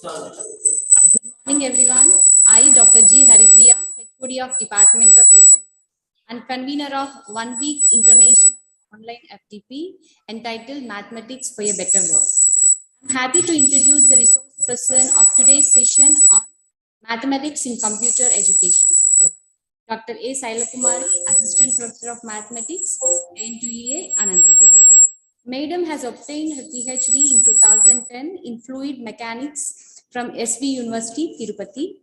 Good morning, everyone. I, Dr. G. Haripriya, HOD of Department of HM and convener of 1 week international online FDP entitled Mathematics for a Better World. I'm happy to introduce the resource person of today's session on Mathematics in Computer Education. Dr. Saila Kumari, Assistant Professor of Mathematics, JNTUA, Anantapuramu. Madam has obtained her PhD in 2010 in Fluid Mechanics from SV University, Tirupati.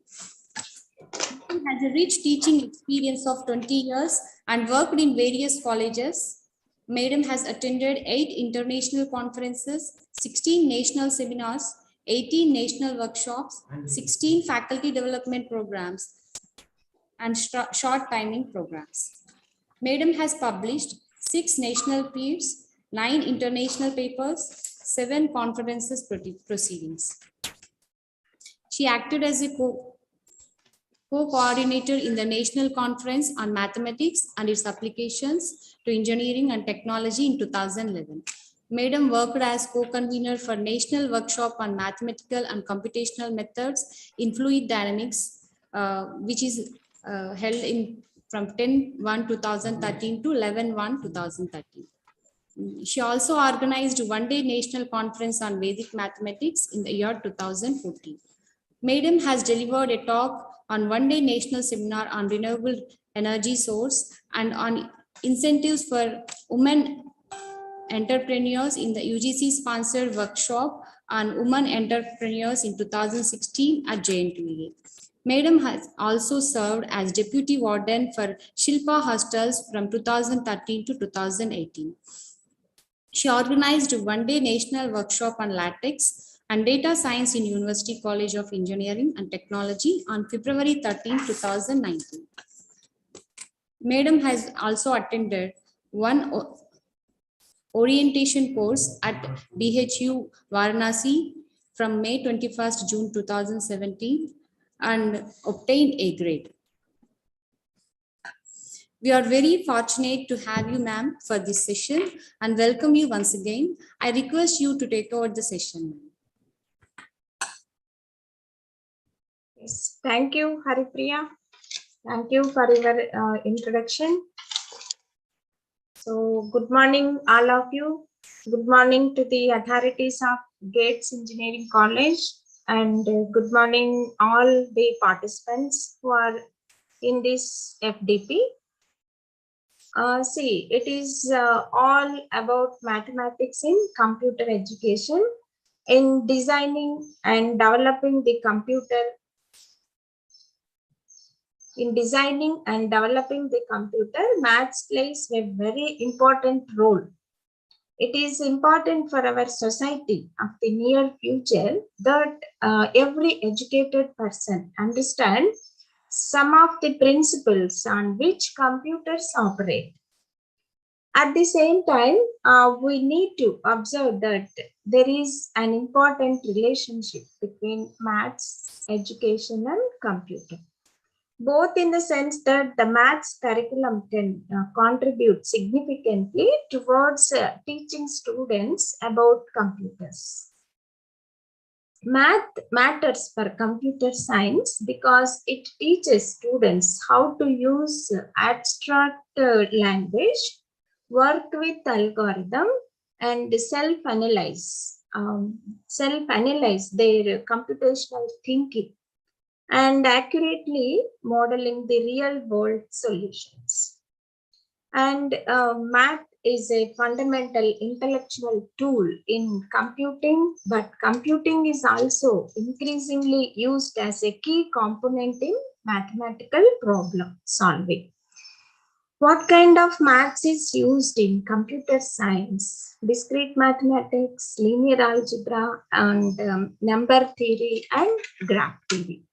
She has a rich teaching experience of 20 years and worked in various colleges. Madam has attended 8 international conferences, 16 national seminars, 18 national workshops, 16 faculty development programs, and short timing programs. Madam has published 6 national peers, 9 international papers, 7 conferences proceedings. She acted as a co-coordinator in the National Conference on Mathematics and its applications to engineering and technology in 2011. Madam worked as co-convener for National Workshop on Mathematical and Computational Methods in Fluid Dynamics, which is held in from 10/1/2013 to 11/1/2013. She also organized one-day national conference on Vedic mathematics in the year 2014. Madam has delivered a talk on one-day national seminar on renewable energy source and on incentives for women entrepreneurs in the UGC-sponsored workshop on women entrepreneurs in 2016 at JNTUA. Madam has also served as Deputy Warden for Shilpa Hostels from 2013 to 2018. She organized a one-day national workshop on latex and data science in University College of Engineering and Technology on February 13, 2019. Madam has also attended one orientation course at DHU Varanasi from May 21st, June 2017 and obtained A grade. We are very fortunate to have you, ma'am, for this session and welcome you once again. I request you to take over the session. Yes, thank you, Haripriya. Thank you for your introduction. So, good morning, all of you. Good morning to the authorities of Gates Engineering College, and good morning all the participants who are in this FDP. See, it is all about mathematics in computer education, in designing and developing the computer. In designing and developing the computer, maths plays a very important role. It is important for our society of the near future that every educated person understands some of the principles on which computers operate. At the same time, we need to observe that there is an important relationship between maths, education, and computer. Both in the sense that the maths curriculum can contribute significantly towards teaching students about computers. Math matters for computer science because it teaches students how to use abstract language, work with algorithm, and self-analyze their computational thinking and accurately modeling the real world solutions. And math is a fundamental intellectual tool in computing, but computing is also increasingly used as a key component in mathematical problem solving. What kind of maths is used in computer science? Discrete mathematics, linear algebra, and number theory and graph theory.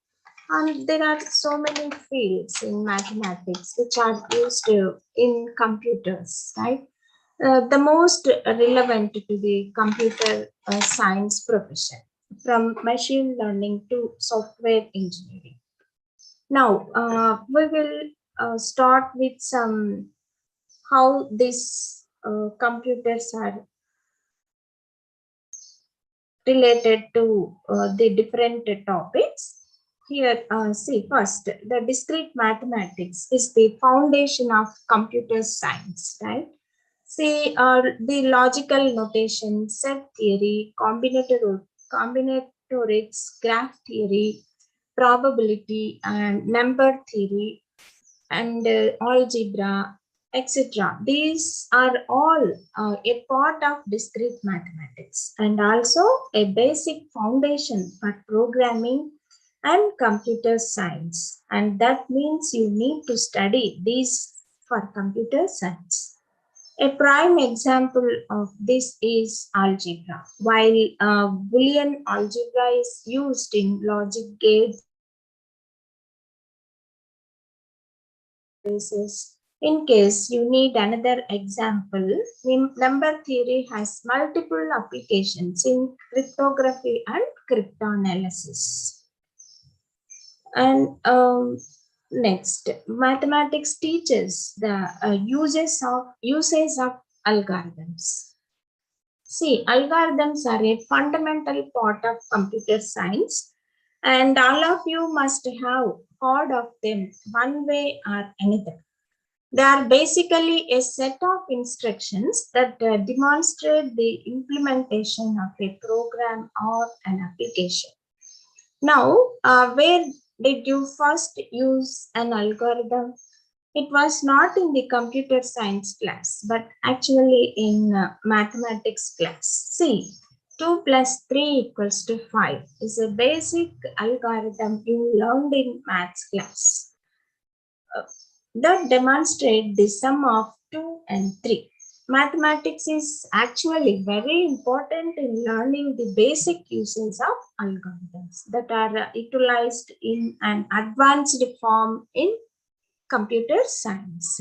And there are so many fields in mathematics which are used in computers, right? The most relevant to the computer science profession, from machine learning to software engineering. Now, we will start with some how these computers are related to the different topics. Here, see, first, the discrete mathematics is the foundation of computer science, right? See, the logical notation, set theory, combinatorics, graph theory, probability, and number theory, and algebra, etc. These are all a part of discrete mathematics and also a basic foundation for programming and computer science. And that means you need to study these for computer science. A prime example of this is algebra. While Boolean algebra is used in logic gates, in case you need another example, number theory has multiple applications in cryptography and cryptanalysis. And next, mathematics teaches the uses of algorithms. See, algorithms are a fundamental part of computer science, and all of you must have heard of them one way or another. They are basically a set of instructions that demonstrate the implementation of a program or an application. Now, where did you first use an algorithm? It was not in the computer science class, but actually in mathematics class. See, 2 plus 3 equals to 5 is a basic algorithm you learned in maths class that demonstrate the sum of 2 and 3. Mathematics is actually very important in learning the basic uses of algorithms that are utilized in an advanced form in computer science.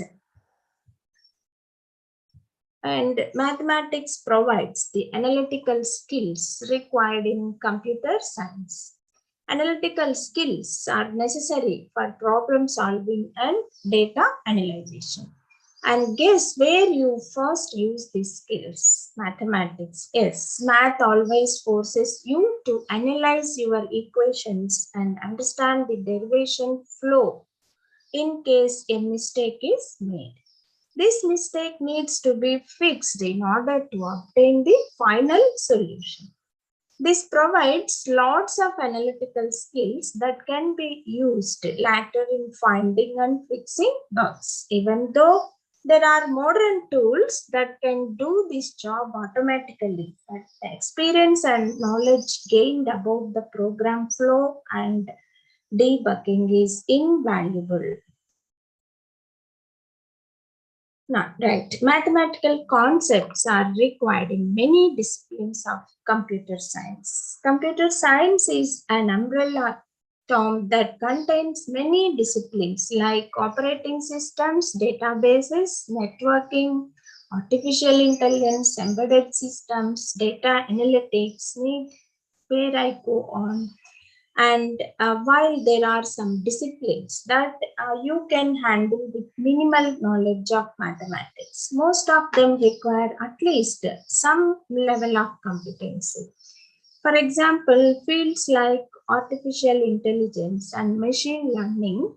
And mathematics provides the analytical skills required in computer science. Analytical skills are necessary for problem solving and data analysis. And guess where you first use these skills? Mathematics. Yes, math always forces you to analyze your equations and understand the derivation flow in case a mistake is made. This mistake needs to be fixed in order to obtain the final solution. This provides lots of analytical skills that can be used later in finding and fixing bugs. Even though there are modern tools that can do this job automatically, but the experience and knowledge gained about the program flow and debugging is invaluable. Right. Mathematical concepts are required in many disciplines of computer science. Computer science is an umbrella term that contains many disciplines like operating systems, databases, networking, artificial intelligence, embedded systems, data analytics, need where I go on. And while there are some disciplines that you can handle with minimal knowledge of mathematics, most of them require at least some level of competency. For example, fields like artificial intelligence and machine learning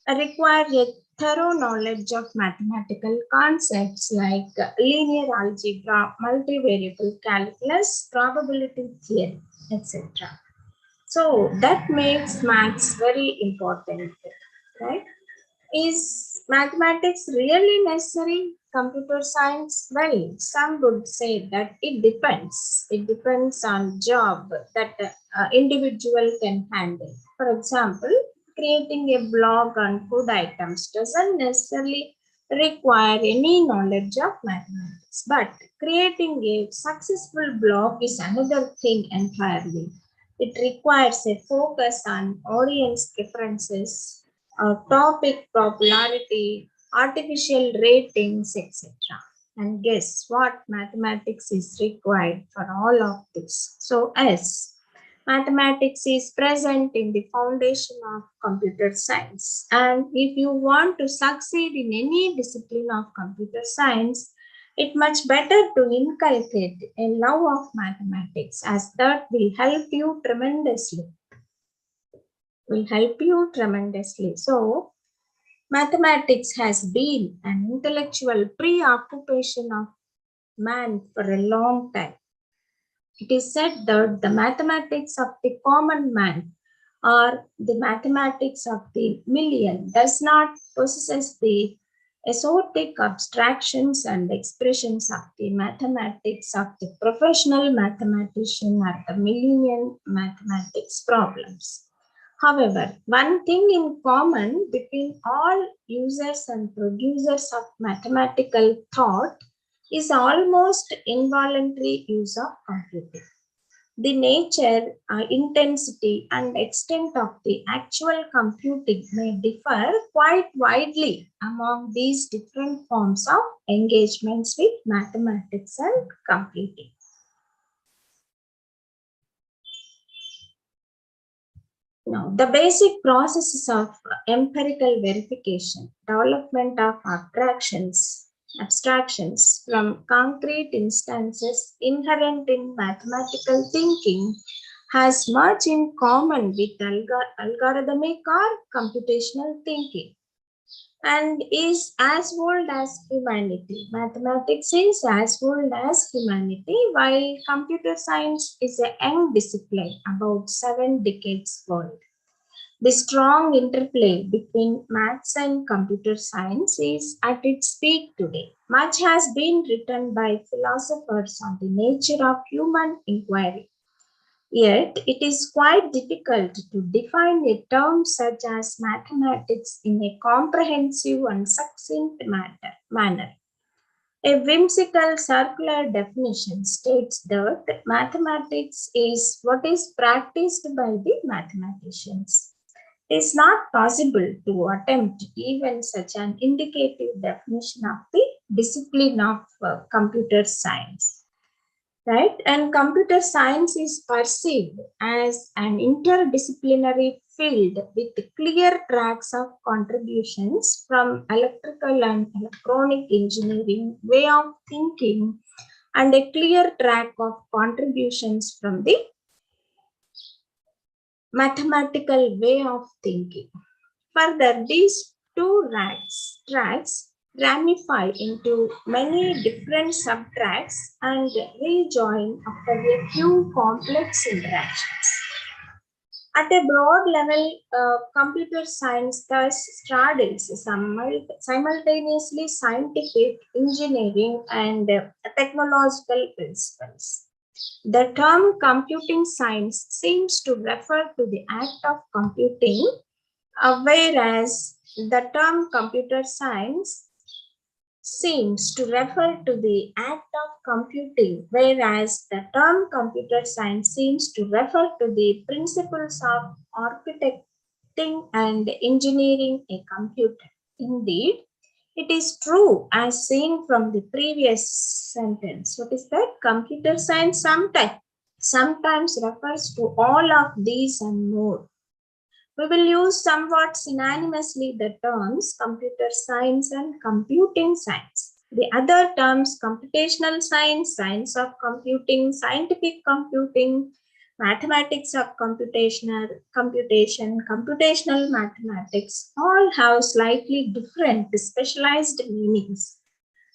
require a thorough knowledge of mathematical concepts like linear algebra, multivariable calculus, probability theory, etc. So that makes maths very important, right? Is mathematics really necessary? Computer science? Well, some would say that it depends. It depends on job that individual can handle. For example, creating a blog on food items doesn't necessarily require any knowledge of mathematics. But creating a successful blog is another thing entirely. It requires a focus on audience preferences, topic popularity, artificial ratings, etc. And guess what? Mathematics is required for all of this. So, yes, mathematics is present in the foundation of computer science. And if you want to succeed in any discipline of computer science, It much better to inculcate a love of mathematics, as that will help you tremendously. So, mathematics has been an intellectual preoccupation of man for a long time. It is said that the mathematics of the common man or the mathematics of the million does not possess the esoteric abstractions and expressions of the mathematics of the professional mathematician or the millennium mathematics problems. However, one thing in common between all users and producers of mathematical thought is almost involuntary use of computing. The nature, intensity, and extent of the actual computing may differ quite widely among these different forms of engagements with mathematics and computing. Now, the basic processes of empirical verification, development of abstractions from concrete instances inherent in mathematical thinking has much in common with algorithmic or computational thinking and is as old as humanity. Mathematics is as old as humanity, while computer science is a young discipline, about 7 decades old. The strong interplay between maths and computer science is at its peak today. Much has been written by philosophers on the nature of human inquiry. Yet, it is quite difficult to define a term such as mathematics in a comprehensive and succinct manner. A whimsical circular definition states that mathematics is what is practiced by the mathematicians. It is not possible to attempt even such an indicative definition of the discipline of computer science. Right? And computer science is perceived as an interdisciplinary field with clear tracks of contributions from electrical and electronic engineering way of thinking and a clear track of contributions from the mathematical way of thinking. Further, these two tracks ramify into many different subtracks and rejoin after a few complex interactions. At a broad level, computer science thus straddles simultaneously scientific, engineering, and technological principles. The term computing science seems to refer to the act of computing, whereas the term computer science seems to refer to the act of computing, whereas the term computer science seems to refer to the principles of architecting and engineering a computer. Indeed, it is true as seen from the previous sentence. What is that? Computer science sometimes refers to all of these and more. We will use somewhat synonymously the terms computer science and computing science. The other terms computational science, science of computing, scientific computing, mathematics of computation, computational mathematics all have slightly different specialized meanings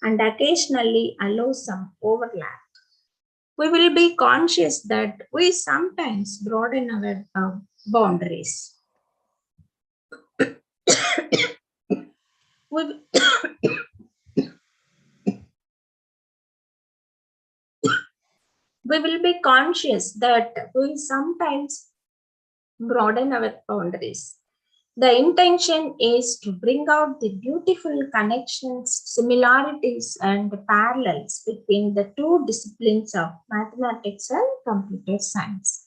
and occasionally allow some overlap. We will be conscious that we sometimes broaden our boundaries. We will be conscious that we sometimes broaden our boundaries. The intention is to bring out the beautiful connections, similarities, and parallels between the two disciplines of mathematics and computer science.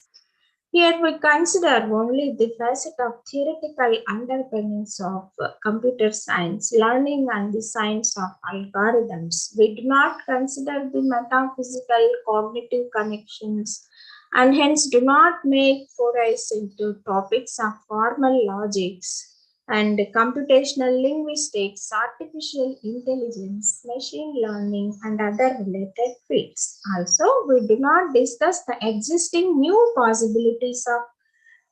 Here we consider only the facet of theoretical underpinnings of computer science, learning, and the science of algorithms. We do not consider the metaphysical cognitive connections and hence do not make forays into topics of formal logics and computational linguistics, artificial intelligence, machine learning, and other related fields. Also, we do not discuss the existing new possibilities of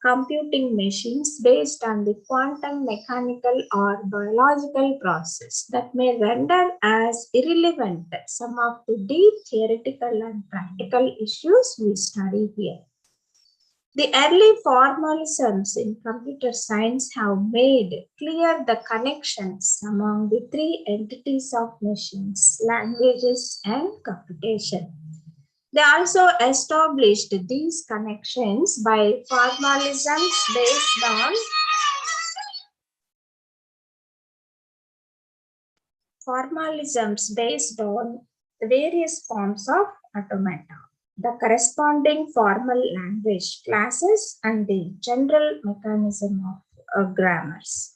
computing machines based on the quantum mechanical or biological process that may render as irrelevant some of the deep theoretical and practical issues we study here. The early formalisms in computer science have made clear the connections among the three entities of machines, languages, and computation. They also established these connections by formalisms based on various forms of automata, the corresponding formal language classes, and the general mechanism of grammars.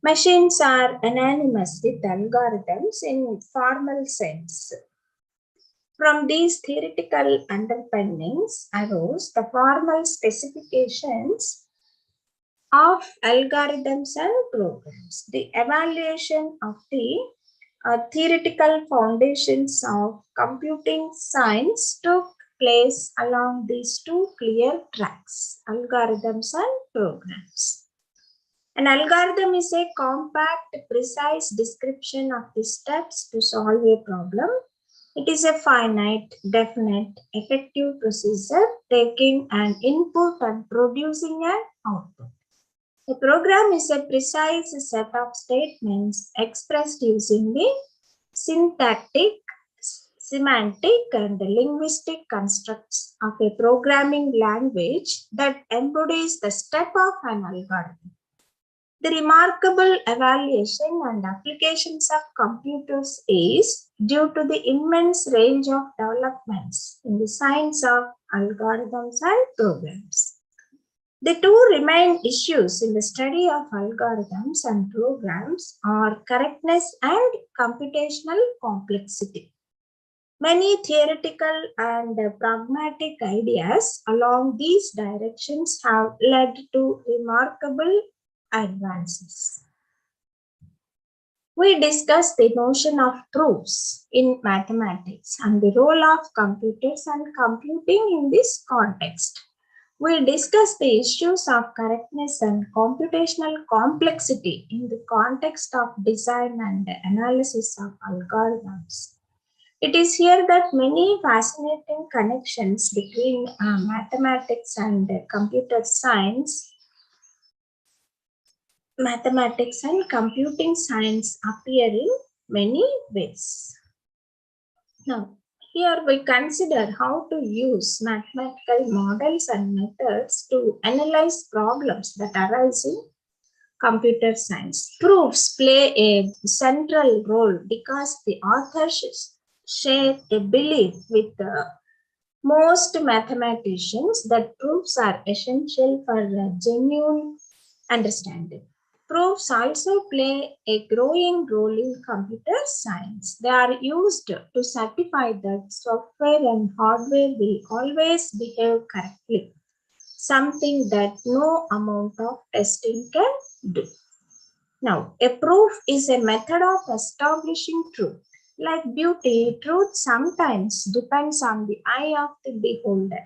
Machines are anonymous with algorithms in formal sense. From these theoretical underpinnings arose the formal specifications of algorithms and programs. The evaluation of the theoretical foundations of computing science took place along these two clear tracks, algorithms and programs. An algorithm is a compact, precise description of the steps to solve a problem. It is a finite, definite, effective procedure taking an input and producing an output. A program is a precise set of statements expressed using the syntactic, semantic, and linguistic constructs of a programming language that embodies the step of an algorithm. The remarkable evaluation and applications of computers is due to the immense range of developments in the science of algorithms and programs. The two main issues in the study of algorithms and programs are correctness and computational complexity. Many theoretical and pragmatic ideas along these directions have led to remarkable advances. We discussed the notion of proofs in mathematics and the role of computers and computing in this context. We discussed the issues of correctness and computational complexity in the context of design and analysis of algorithms. It is here that many fascinating connections between mathematics and computer science, mathematics and computing science appear in many ways. Now, here we consider how to use mathematical models and methods to analyze problems that arise in computer science. Proofs play a central role because the authors share a belief with most mathematicians that proofs are essential for genuine understanding. Proofs also play a growing role in computer science. They are used to certify that software and hardware will always behave correctly, something that no amount of testing can do. Now, a proof is a method of establishing truth. Like beauty, truth sometimes depends on the eye of the beholder.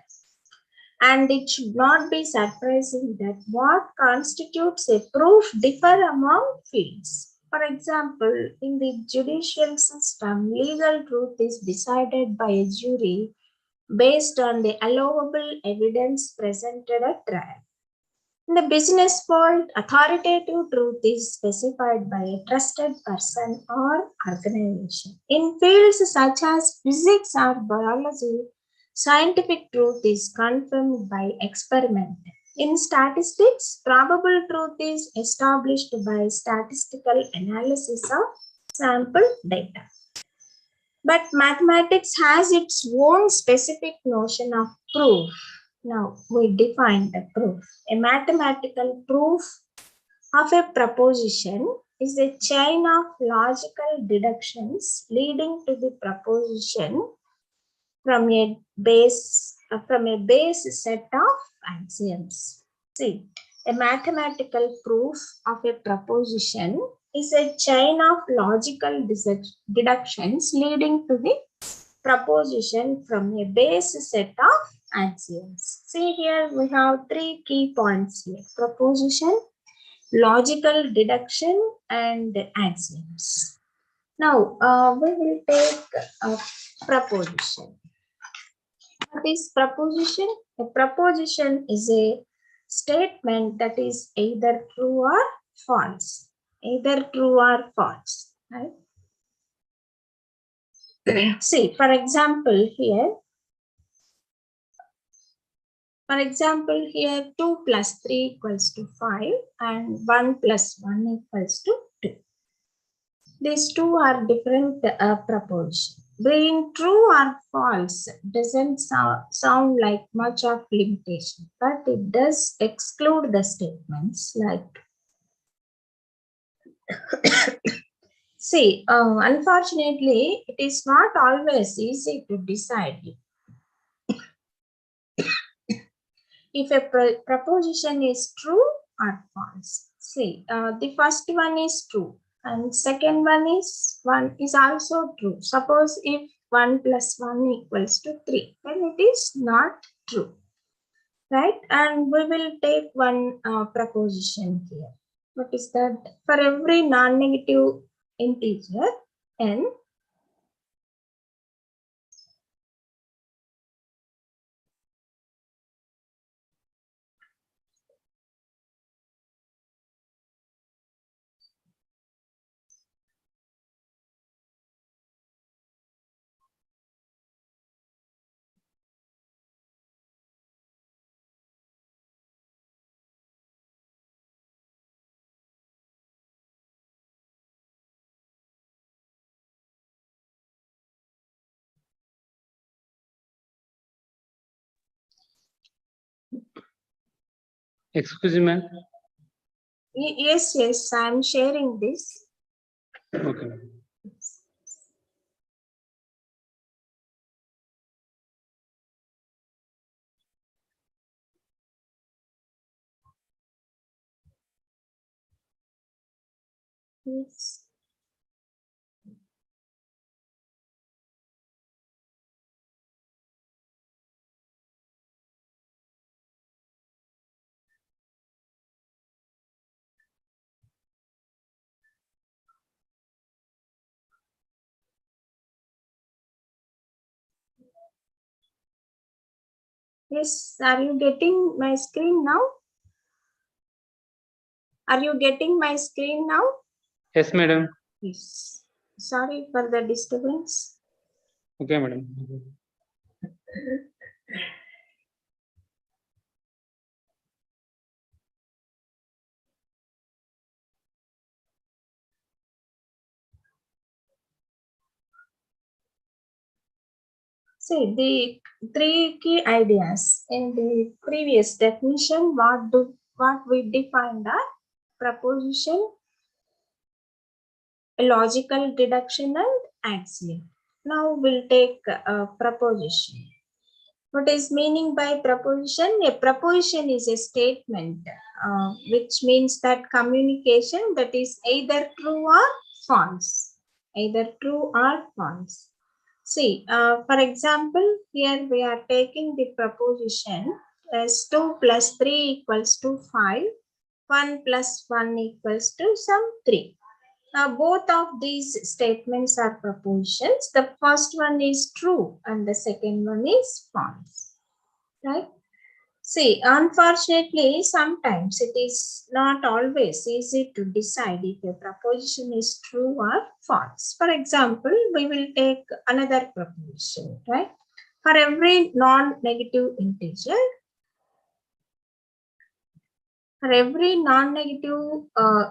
And it should not be surprising that what constitutes a proof differ among fields. For example, in the judicial system, legal truth is decided by a jury based on the allowable evidence presented at trial. In the business world, authoritative truth is specified by a trusted person or organization. In fields such as physics or biology, scientific truth is confirmed by experiment. In statistics, probable truth is established by statistical analysis of sample data. But mathematics has its own specific notion of proof. Now we define the proof. A mathematical proof of a proposition is a chain of logical deductions leading to the proposition from a base set of axioms. See, A mathematical proof of a proposition is a chain of logical deductions leading to the proposition from a base set of axioms. See here we have three key points here: proposition, logical deduction, and axioms. Now we will take a proposition. What is proposition? A proposition is a statement that is either true or false. Either true or false. Right? See, for example, here 2 plus 3 equals to 5 and 1 plus 1 equals to 2. These two are different propositions. Being true or false doesn't sound like much of limitation, but it does exclude the statements like see, unfortunately, it is not always easy to decide if a proposition is true or false. See, the first one is true and second one is also true. Suppose if 1 plus 1 equals to 3, then it is not true, right? And we will take one proposition here. What is that? For every non-negative integer n, Excuse me, ma'am. yes, I'm sharing this. Okay. Yes. Yes, are you getting my screen now? Are you getting my screen now? Yes, madam. Yes. Sorry for the disturbance. Okay, madam. See, the three key ideas in the previous definition, what we defined are proposition, logical deduction, and axiom. Now we'll take a proposition. What is meaning by proposition? A proposition is a statement which means that communication that is either true or false. Either true or false. See, for example, here we are taking the proposition as 2 plus 3 equals to 5, 1 plus 1 equals to some 3. Now, both of these statements are propositions. The first one is true and the second one is false, right? See, unfortunately, sometimes it is not always easy to decide if a proposition is true or false. For example, we will take another proposition, right? For every non-negative integer,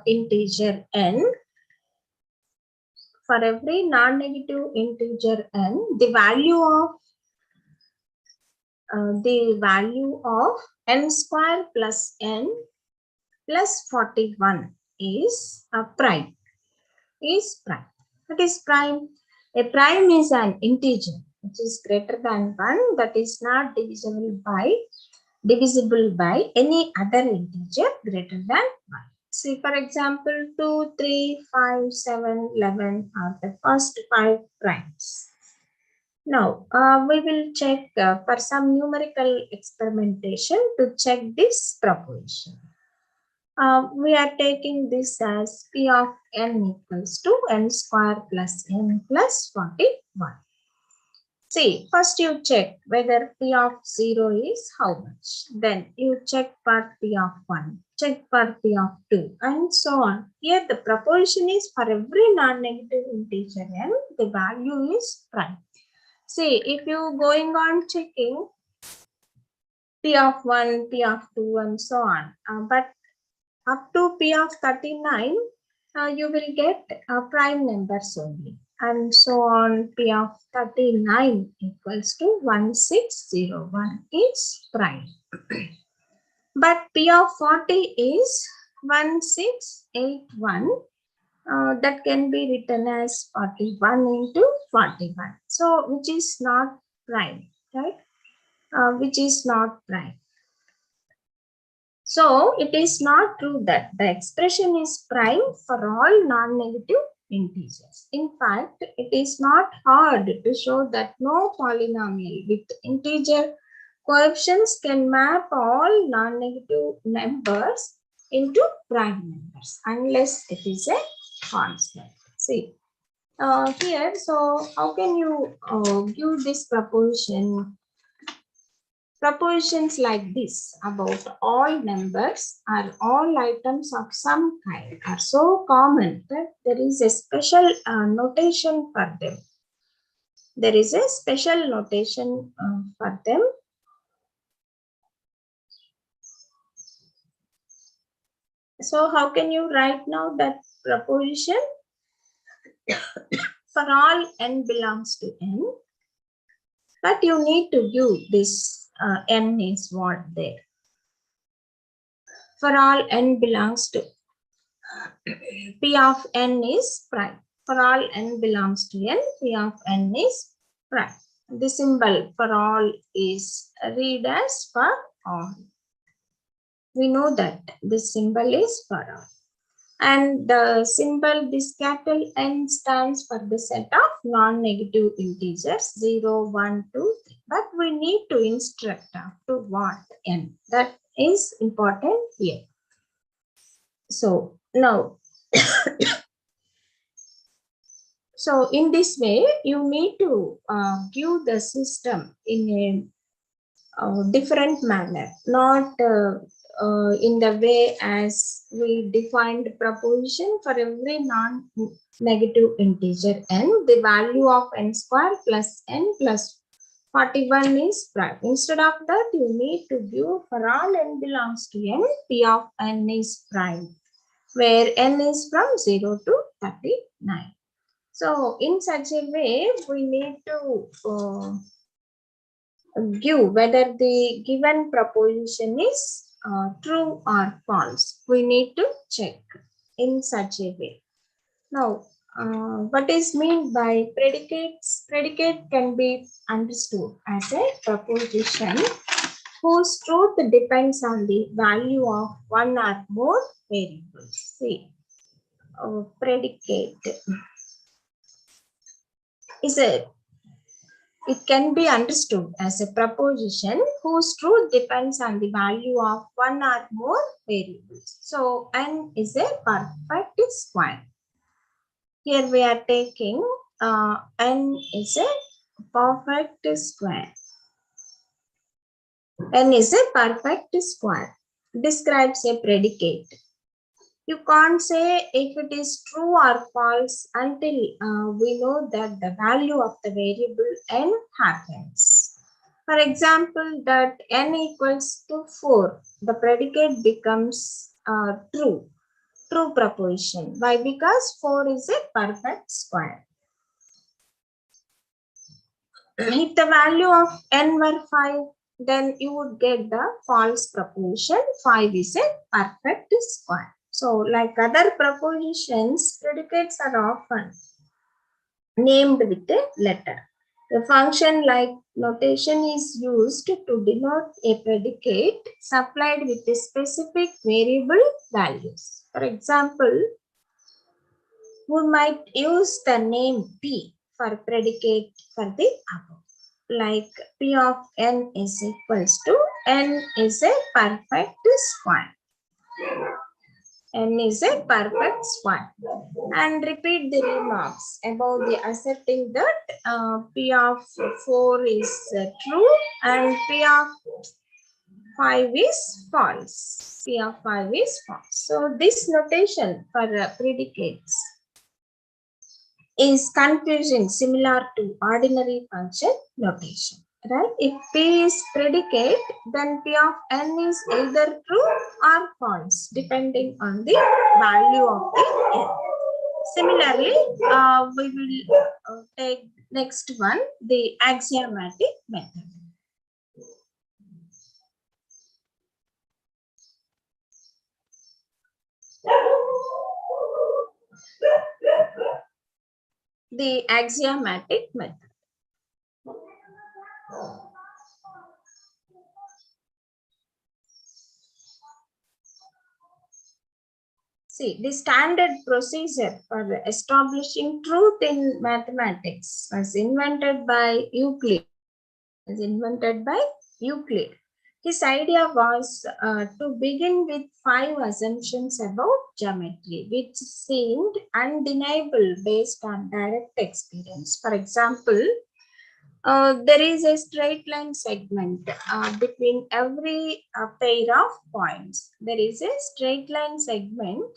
integer n, for every non-negative integer n, the value of n square plus n plus 41 is a prime. What is prime? A prime is an integer which is greater than 1 that is not divisible by divisible by any other integer greater than 1. See, for example, 2, 3, 5, 7, 11 are the first 5 primes. Now, we will check for some numerical experimentation to check this proposition. We are taking this as P of n equals to n square plus n plus 41. See, first you check whether P of 0 is how much. Then you check for P of 1, check for P of 2, and so on. Here the proposition is for every non-negative integer n, the value is prime. See, if you going on checking P of 1, P of 2, and so on, but up to P of 39, you will get prime numbers only. And so on, P of 39 equals to 1601 is prime. But P of 40 is 1681. That can be written as 41 into 41. So, which is not prime, right? Which is not prime. So, it is not true that the expression is prime for all non-negative integers. In fact, it is not hard to show that no polynomial with integer coefficients can map all non-negative numbers into prime numbers unless it is a constant. See, here, so how can you give this proposition? Propositions like this about all numbers or all items of some kind are so common that there is a special notation for them. There is a special notation for them. So how can you write now that proposition? For all n belongs to n, but you need to give this n is what there. For all n belongs to P of n is prime. For all n belongs to n, P of n is prime. The symbol for all is read as for all. We know that this symbol is for all. And the symbol, this capital N stands for the set of non-negative integers 0, 1, 2, 3. But we need to instruct up to what n. That is important here. So now, so in this way, you need to give the system in a different manner, not in the way as we defined proposition for every non-negative integer n, the value of n square plus n plus 41 is prime. Instead of that, you need to give for all n belongs to n, P of n is prime, where n is from 0 to 39. So, in such a way, we need to give whether the given proposition is true or false. We need to check in such a way. Now, what is meant by predicates? Predicate can be understood as a proposition whose truth depends on the value of one or more variables. See, predicate is it can be understood as a proposition whose truth depends on the value of one or more variables. So, n is a perfect square. Here we are taking n is a perfect square. N is a perfect square. Describes a predicate. You can't say if it is true or false until we know that the value of the variable n happens. For example, that n equals to 4, the predicate becomes true proposition. Why? Because 4 is a perfect square. If the value of n were 5, then you would get the false proposition. 5 is a perfect square. So, like other propositions, predicates are often named with a letter. A function like notation is used to denote a predicate supplied with a specific variable values. For example, we might use the name P for predicate for the above. Like P of n is equals to n is a perfect square. N is a perfect square. And repeat the remarks about the asserting that P of 4 is true and P of 5 is false. P of 5 is false. So this notation for predicates is confusing, similar to ordinary function notation. Right? If P is predicate, then P of n is either true or false, depending on the value of the n. Similarly, we will take next one, the axiomatic method. The axiomatic method. See, the standard procedure for establishing truth in mathematics was invented by Euclid. His idea was to begin with 5 assumptions about geometry, which seemed undeniable based on direct experience. For example, there is a straight line segment between every pair of points. There is a straight line segment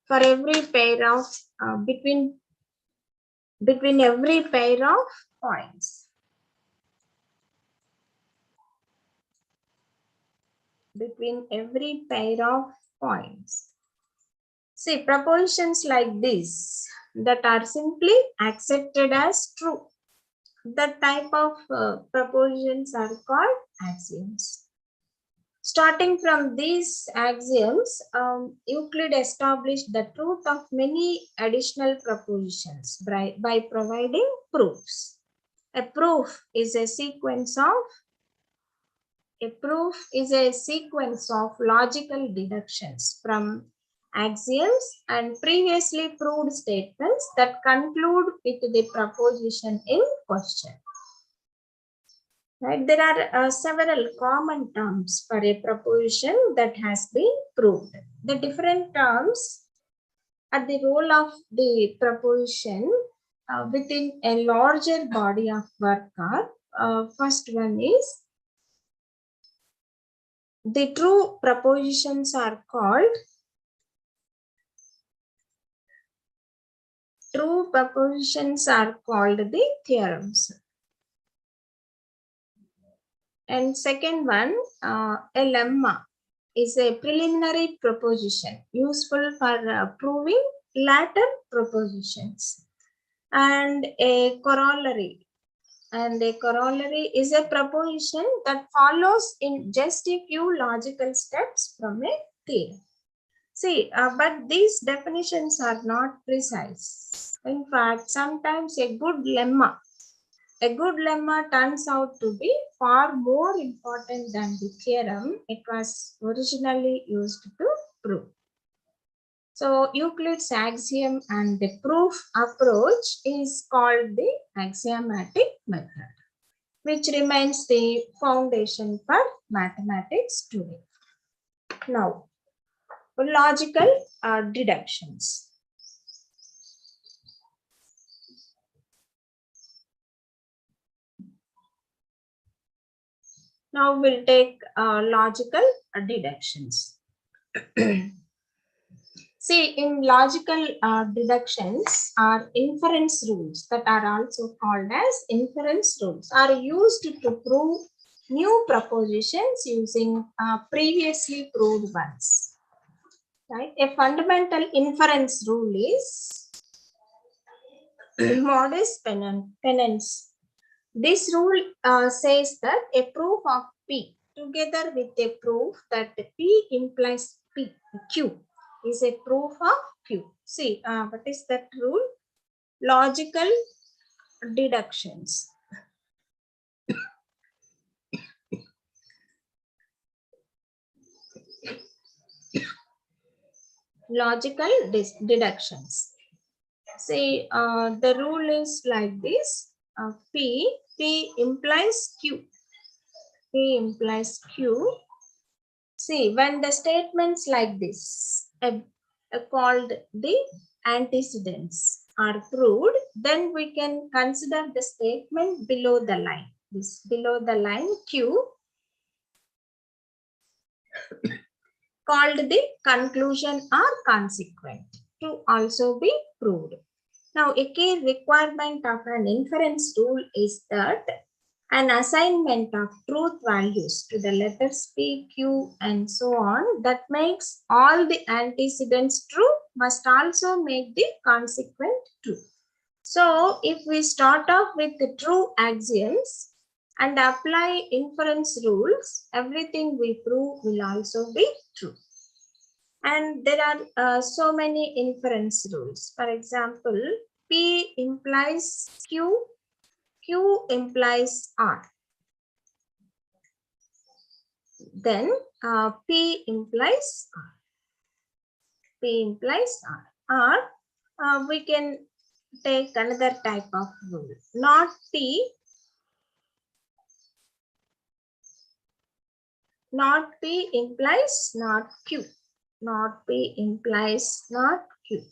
for every pair of between every pair of points. Between every pair of points. See, propositions like this that are simply accepted as true. That type of propositions are called axioms. Starting from these axioms, Euclid established the truth of many additional propositions by providing proofs. A proof is a sequence of logical deductions from axioms and previously proved statements that conclude with the proposition in question. Right? There are several common terms for a proposition that has been proved. The different terms are the role of the proposition within a larger body of work are first one is the true propositions are called the theorems. And second one, a lemma is a preliminary proposition useful for proving later propositions. And a corollary is a proposition that follows in just a few logical steps from a theorem. See, but these definitions are not precise. In fact, sometimes a good lemma turns out to be far more important than the theorem it was originally used to prove. So Euclid's axiom and the proof approach is called the axiomatic method, which remains the foundation for mathematics today. Now, logical deductions. Now we'll take logical deductions. See, in logical deductions are inference rules that are also called as inference rules are used to prove new propositions using previously proved ones. Right? A fundamental inference rule is modus ponens. This rule says that a proof of P together with a proof that P implies Q is a proof of Q. See, what is that rule? Logical deductions. Logical deductions. See, the rule is like this. P implies Q. P implies Q. See, when the statements like this called the antecedents are proved, then we can consider the statement below the line. This below the line Q called the conclusion or consequent to also be proved. Now, a key requirement of an inference rule is that an assignment of truth values to the letters P, Q, and so on that makes all the antecedents true must also make the consequent true. So, if we start off with the true axioms and apply inference rules, everything we prove will also be true. And there are so many inference rules. For example, P implies Q, Q implies R. Then P implies R. P implies R. Or we can take another type of rule. Not P. Not P implies not Q. Not P implies not Q.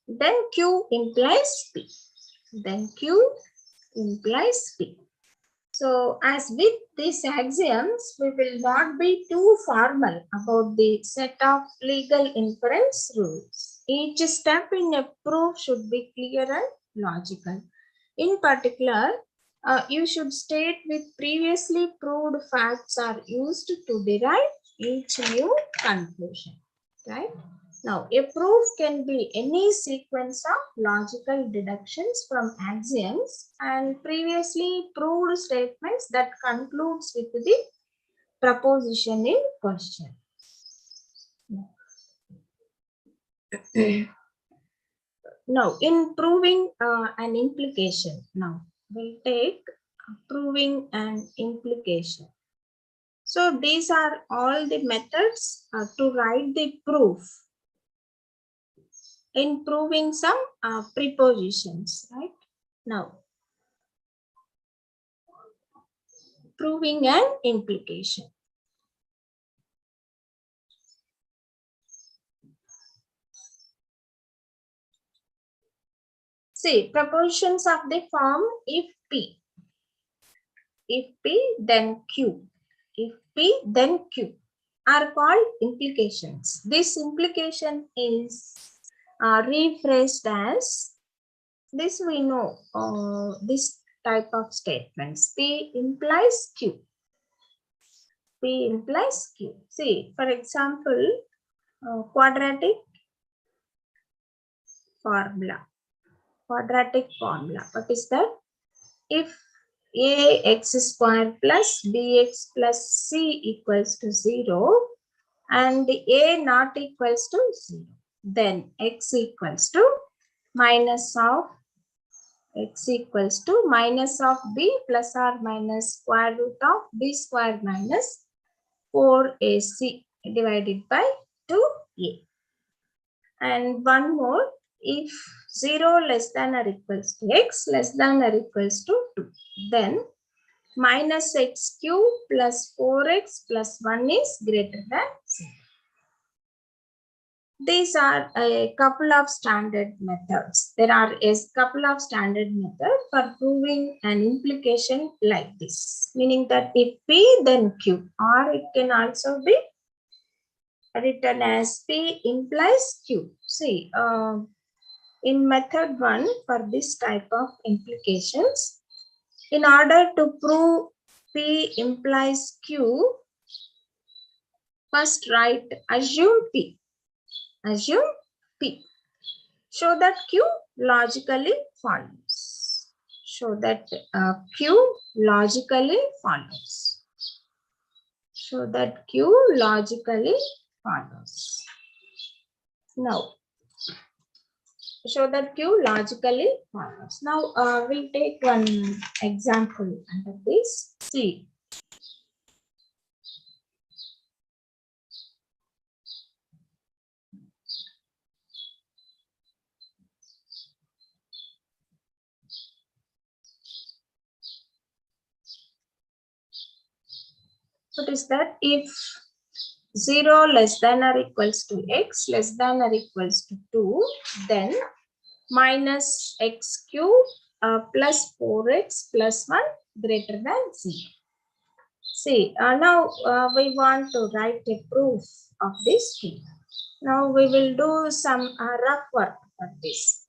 Then Q implies P. Then Q implies P. So as with these axioms, we will not be too formal about the set of legal inference rules. Each step in a proof should be clear and logical. In particular, you should state with previously proved facts are used to derive each new conclusion, right? Now, a proof can be any sequence of logical deductions from axioms and previously proved statements that concludes with the proposition in question. Now, in proving an implication, now we'll take proving an implication. So, these are all the methods to write the proof in proving some prepositions, right? Now, proving an implication. See, propositions of the form if P then Q, if P then Q are called implications. This implication is rephrased as this. We know this type of statements. P implies Q. P implies Q. See, for example, quadratic formula. Quadratic formula. What is that? If ax square plus bx plus c equals to 0 and a not equals to 0, then x equals to minus of b plus or minus square root of b square minus 4ac divided by 2a. And one more, if 0 less than or equals to x less than or equals to 2, then minus x cube plus 4x plus 1 is greater than 0. These are a couple of standard methods. There are a couple of standard methods for proving an implication like this, meaning that if P then Q, or it can also be written as P implies Q. See, in method 1 for this type of implications, in order to prove P implies Q, first write assume P. Assume P. Show that Q logically follows. show that Q logically follows. Show that Q logically follows. Now, show that Q logically follows. Now, we'll take one example under this. See. What is that? If 0 less than or equals to x less than or equals to 2, then minus x cube plus 4x plus 1 greater than 0. See, now we want to write a proof of this thing. Now we will do some rough work for this.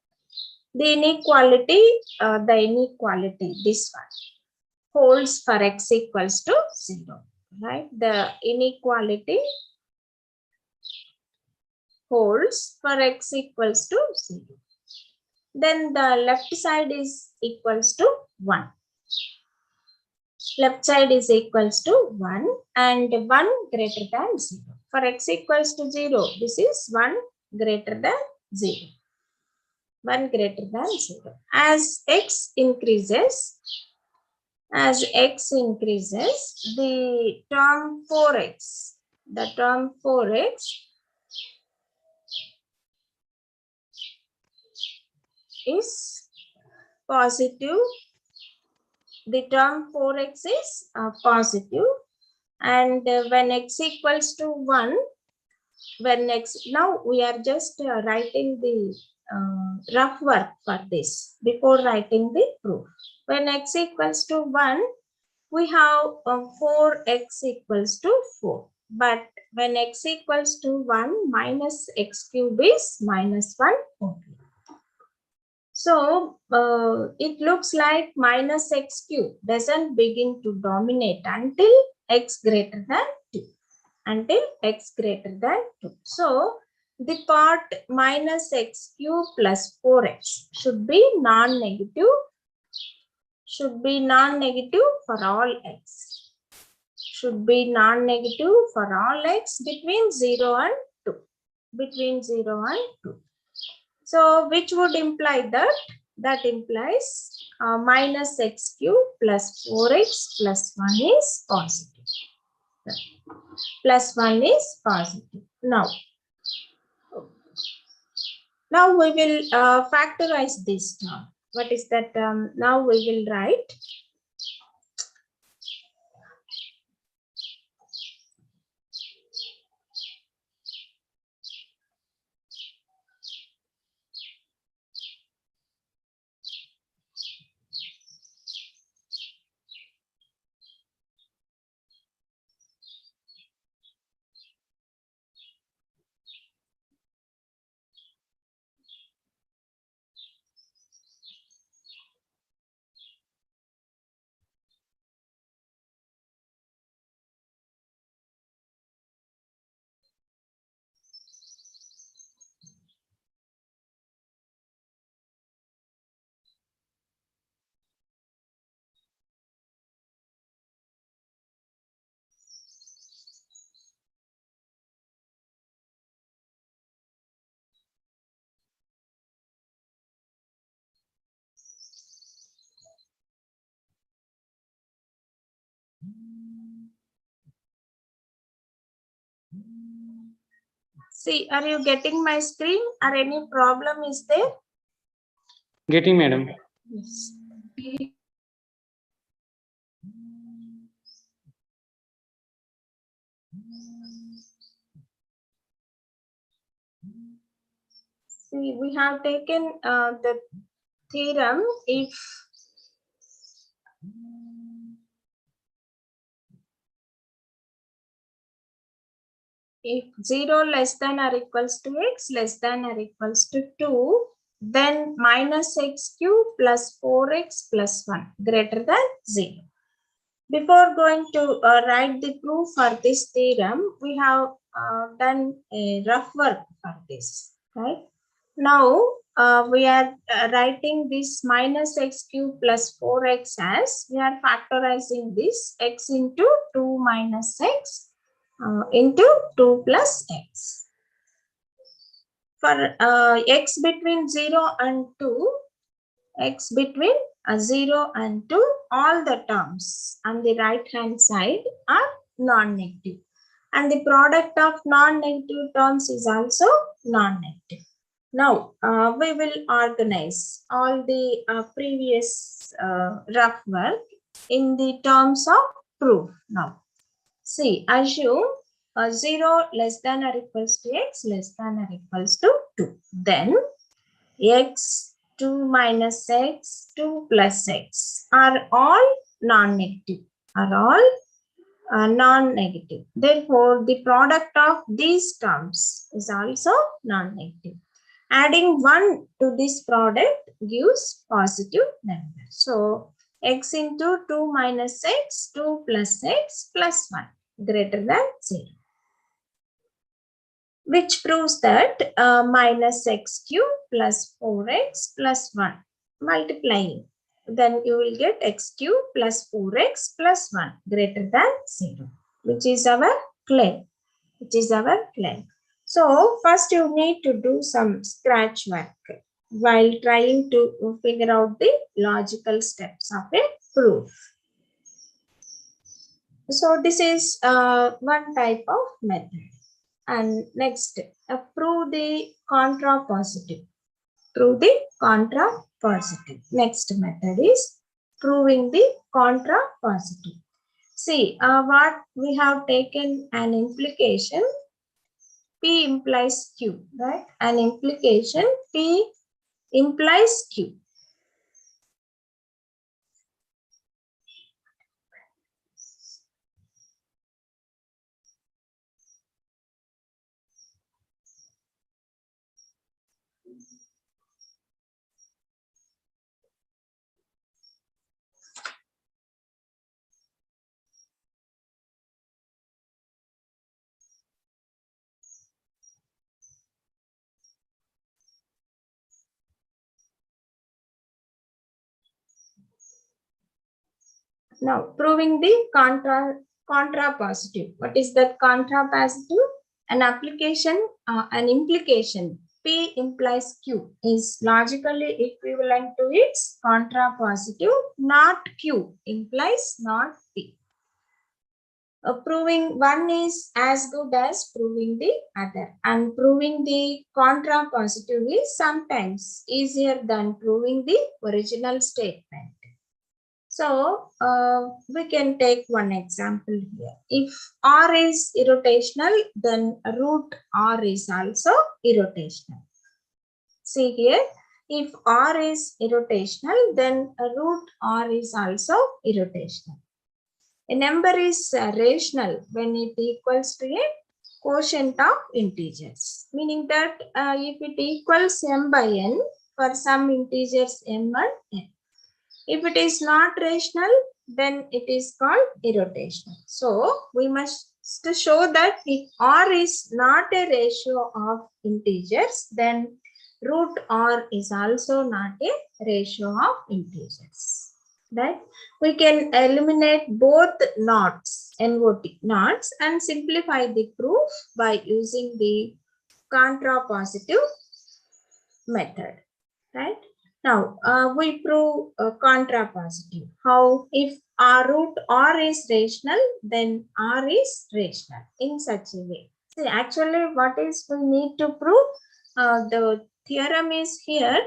The inequality, this one, holds for x equals to 0. Right? The inequality holds for x equals to 0. Then the left side is equals to 1. Left side is equals to 1 and 1 greater than 0. For x equals to 0, this is 1 greater than 0. 1 greater than 0. As x increases, the term 4x, is positive. The term 4x is positive, and when x equals to 1, now we are just writing the rough work for this before writing the proof. When x equals to 1, we have 4x equals to 4. But when x equals to 1, minus x cube is minus 1 only. So it looks like minus x cube doesn't begin to dominate until x greater than 2. So the part minus x cube plus 4x should be non-negative. For all x. Should be non-negative for all x between 0 and 2. So which would imply that implies minus x cube plus 4x plus 1 is positive. Plus 1 is positive. Now we will factorize this term. What is that term? Now we will write See, are you getting my screen or any problem is there? Getting, madam. Yes. See, we have taken the theorem if 0 less than or equals to x less than or equals to 2, then minus x cube plus 4x plus 1 greater than 0. Before going to write the proof for this theorem, we have done a rough work for this. Right? Now, we are writing this minus x cube plus 4x as we are factorizing this x into 2 minus x into 2 plus x. For x between 0 and 2, x between 0 and 2, all the terms on the right hand side are non-negative. And the product of non-negative terms is also non-negative. Now, we will organize all the previous rough work in the terms of proof. Now, see, assume 0 less than or equals to x less than or equals to 2. Then, x, 2 minus x, 2 plus x are all non-negative, non-negative. Therefore, the product of these terms is also non-negative. Adding 1 to this product gives positive number. So, x into 2 minus x, 2 plus x plus 1 greater than 0. Which proves that minus x cube plus 4x plus 1 multiplying. Then you will get x cube plus 4x plus 1 greater than 0, which is our claim. So first you need to do some scratch work while trying to figure out the logical steps of a proof. So this is one type of method. And next, prove the contrapositive. Next method is proving the contrapositive. See, what we have taken an implication, P implies Q, right? An implication, P implies Q. Now, proving the contrapositive. What is that contrapositive? An implication P implies Q is logically equivalent to its contrapositive, not Q implies not P. Proving one is as good as proving the other, and proving the contrapositive is sometimes easier than proving the original statement. So we can take one example here. If R is irrotational, then root R is also irrotational. See here, if R is irrotational, then root R is also irrotational. A number is rational when it equals to a quotient of integers, meaning that if it equals m by n for some integers m and n. If it is not rational, then it is called irrotational. So we must show that if R is not a ratio of integers, then root R is also not a ratio of integers. Right? We can eliminate both knots, NOT knots, and simplify the proof by using the contrapositive method. Right? Now, we prove contrapositive. How? If R root R is rational, then R is rational in such a way. See, actually, what is we need to prove? The theorem is here.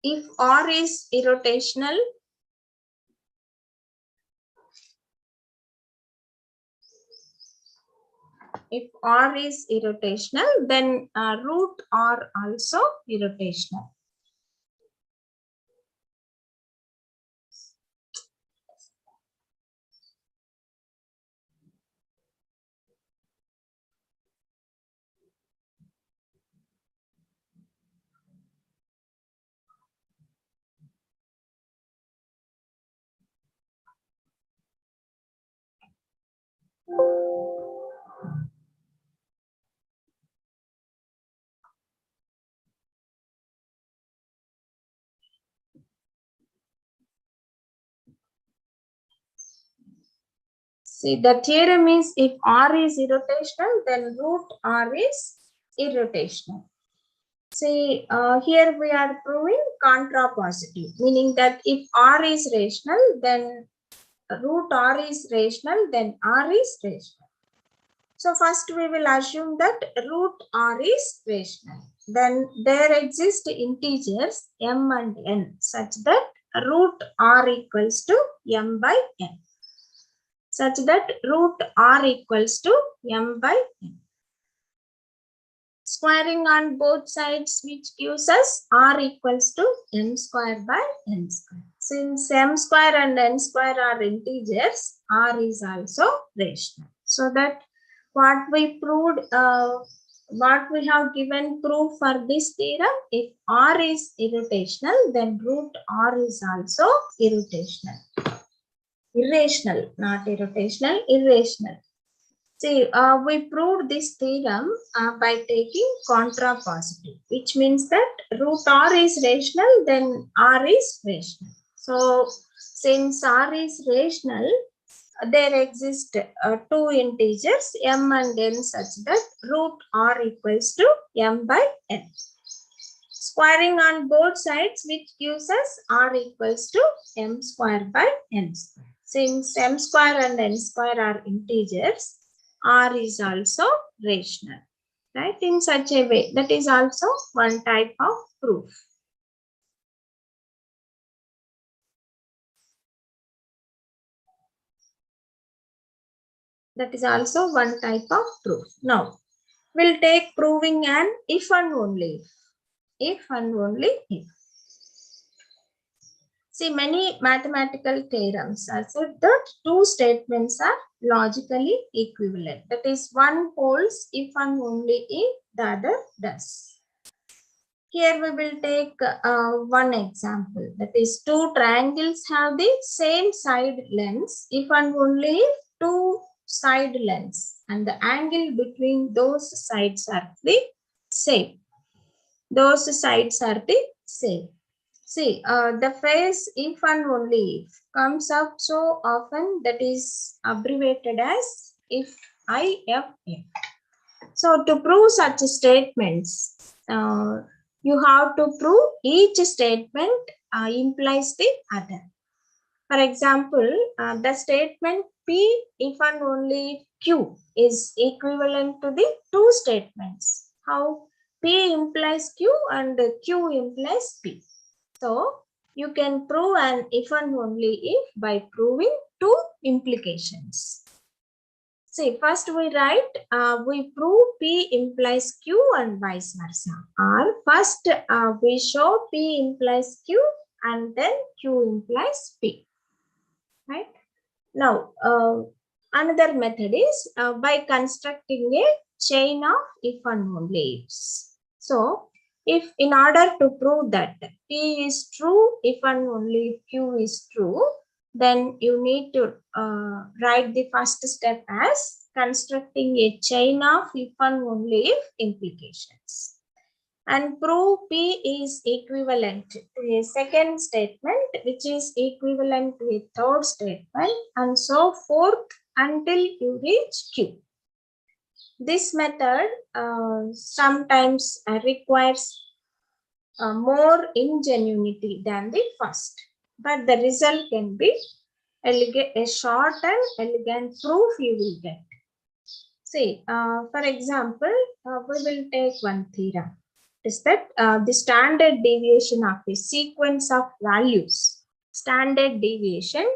If R is irrotational, then root R also irrotational. See, the theorem is if R is irrotational, then root R is irrotational. See, here we are proving contrapositive, meaning that if R is rational, then root R is rational, then R is rational. So first we will assume that root R is rational. Then there exist integers m and n such that root R equals to m by n. Such that root R equals to m by n. Squaring on both sides, which gives us R equals to m square by n square. Since m square and n square are integers, R is also rational. So that what we proved, what we have given proof for this theorem, if R is irrotational, then root R is also irrotational. Irrational, not irrotational, irrational. See, we proved this theorem by taking contrapositive, which means that root R is rational, then R is rational. So, since R is rational, there exist two integers m and n such that root R equals to m by n. Squaring on both sides, which gives us R equals to m square by n square. Since m square and n square are integers, R is also rational, right? In such a way, that is also one type of proof. That is also one type of proof. Now, we'll take proving an if and only if. If and only if. See, many mathematical theorems are said that two statements are logically equivalent. That is, one holds if and only if the other does. Here we will take one example. That is, two triangles have the same side lengths if and only if two side lengths and the angle between those sides are the same. Those sides are the same. See, the phrase if and only if comes up so often, that is abbreviated as if I, F, F. So to prove such statements, you have to prove each statement implies the other. For example, the statement P if and only if Q is equivalent to the two statements. How? P implies Q and Q implies P. So you can prove an if and only if by proving two implications. See, first we write, we prove P implies Q and vice versa. Or first we show P implies Q and then Q implies P. Right? Now, another method is by constructing a chain of if and only ifs. So, if in order to prove that P is true if and only if Q is true, then you need to write the first step as constructing a chain of if and only if implications. And prove P is equivalent to a second statement, which is equivalent to a third statement, and so forth until you reach Q. This method sometimes requires more ingenuity than the first, but the result can be a short and elegant proof you will get. See, for example, we will take one theorem. Is that the standard deviation of a sequence of values, standard deviation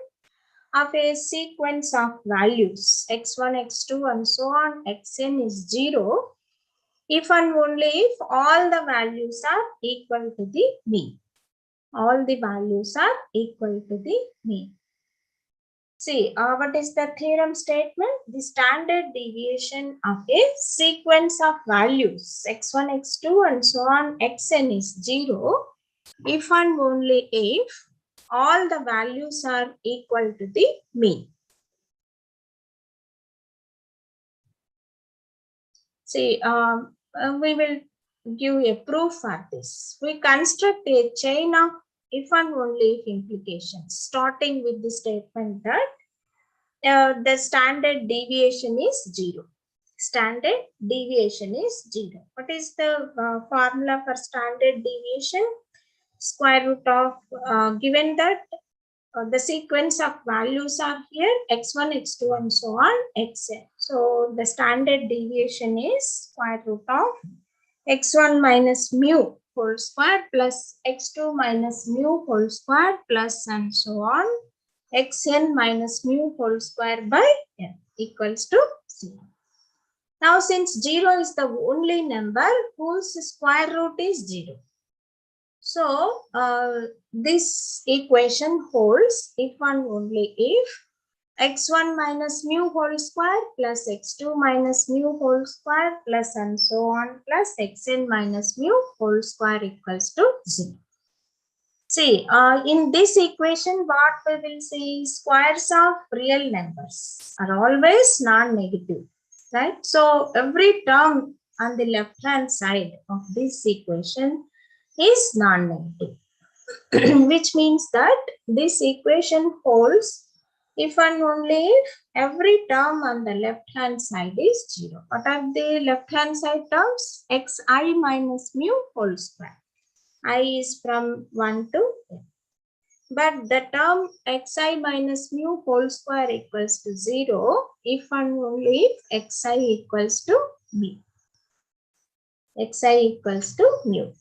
of a sequence of values x1, x2 and so on, xn is 0 if and only if all the values are equal to the mean. All the values are equal to the mean. See, what is the theorem statement? The standard deviation of a sequence of values x1, x2 and so on, xn is 0 if and only if all the values are equal to the mean. See, we will give a proof for this. We construct a chain of if and only if implications, starting with the statement that the standard deviation is 0. Standard deviation is 0. What is the formula for standard deviation? Square root of, given that the sequence of values are here, x1, x2 and so on, xn. So the standard deviation is square root of x1 minus mu whole square plus x2 minus mu whole square plus and so on, xn minus mu whole square by n equals to 0. Now since 0 is the only number whose square root is 0. So this equation holds if and only if x1 minus mu whole square plus x2 minus mu whole square plus and so on plus xn minus mu whole square equals to 0. See, in this equation, what we will see, squares of real numbers are always non-negative, right? So every term on the left-hand side of this equation is non-negative, which means that this equation holds if and only if every term on the left-hand side is 0. What are the left-hand side terms? Xi minus mu whole square. I is from 1 to n. But the term xi minus mu whole square equals to 0 if and only if xi equals to mu. Xi equals to mu,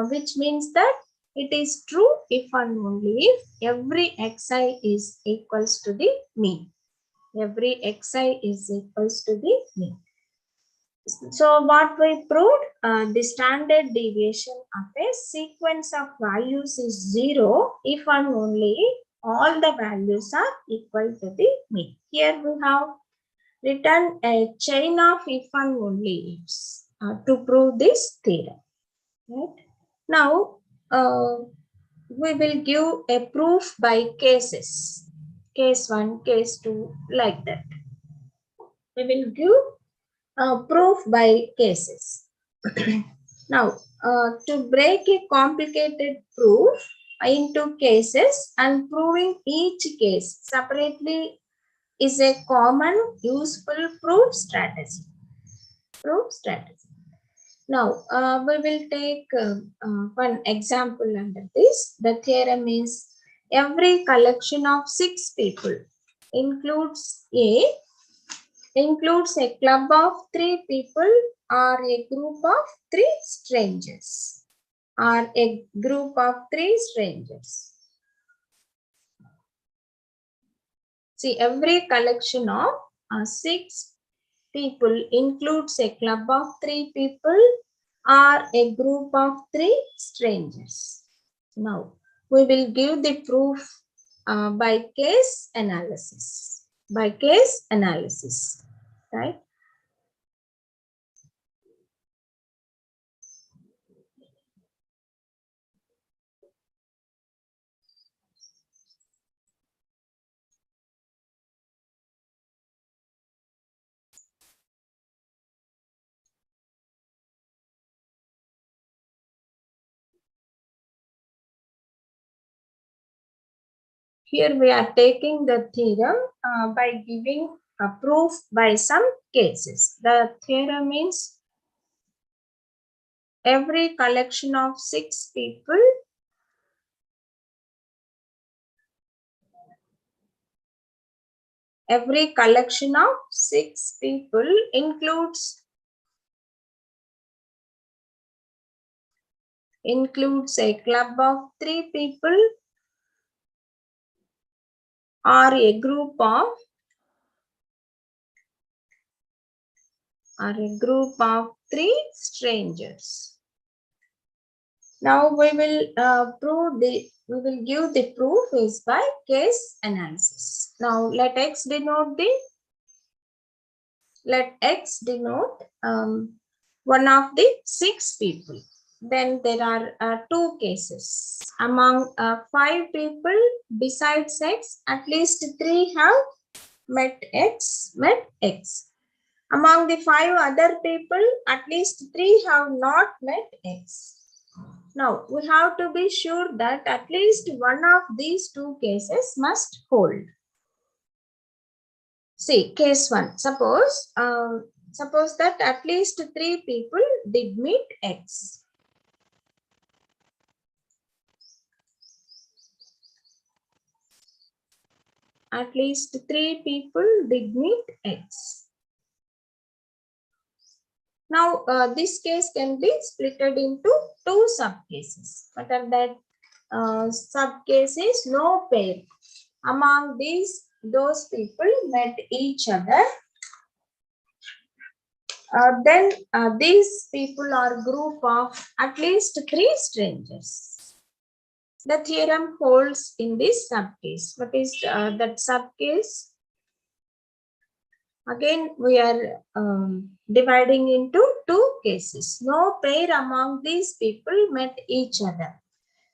which means that it is true if and only if every xi is equals to the mean. Every xi is equals to the mean. So what we proved, the standard deviation of a sequence of values is 0 if and only all the values are equal to the mean. Here we have written a chain of if and only ifs to prove this theorem. Right? Now we will give a proof by cases. Case 1, case 2, like that. We will give proof by cases. Now, to break a complicated proof into cases and proving each case separately is a common useful proof strategy. Now, we will take one example under this. The theorem is every collection of 6 people includes a club of 3 people or a group of 3 strangers. See, every collection of 6 people includes a club of 3 people or a group of 3 strangers. Now, we will give the proof by case analysis. Right? Here we are taking the theorem by giving a proof by some cases. The theorem means every collection of 6 people includes a club of 3 people or a group of 3 strangers. Now we will give the proof is by case analysis. Now let x denote one of the 6 people. Then there are 2 cases. Among 5 people besides x, at least 3 have met x. Among the 5 other people, at least 3 have not met x. Now, we have to be sure that at least one of these 2 cases must hold. See, case 1. Suppose that at least 3 people did meet X. At least 3 people did meet X. Now, this case can be splitted into 2 subcases. What are that? Subcases, no pair among those people met each other. Then these people are group of at least 3 strangers. The theorem holds in this subcase. What is that subcase? Again, we are dividing into 2 cases. No pair among these people met each other.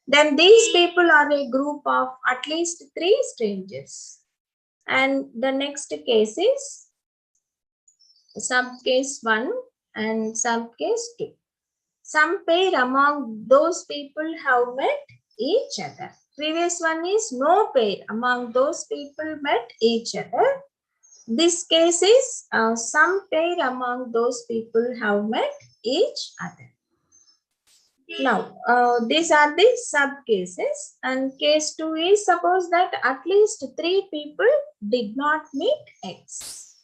Then these people are a group of at least 3 strangers. And the next case is subcase 1 and subcase 2. Some pair among those people have met each other. Previous one is no pair among those people met each other. This case is some pair among those people have met each other. Now, these are the subcases, and case 2 is suppose that at least 3 people did not meet X.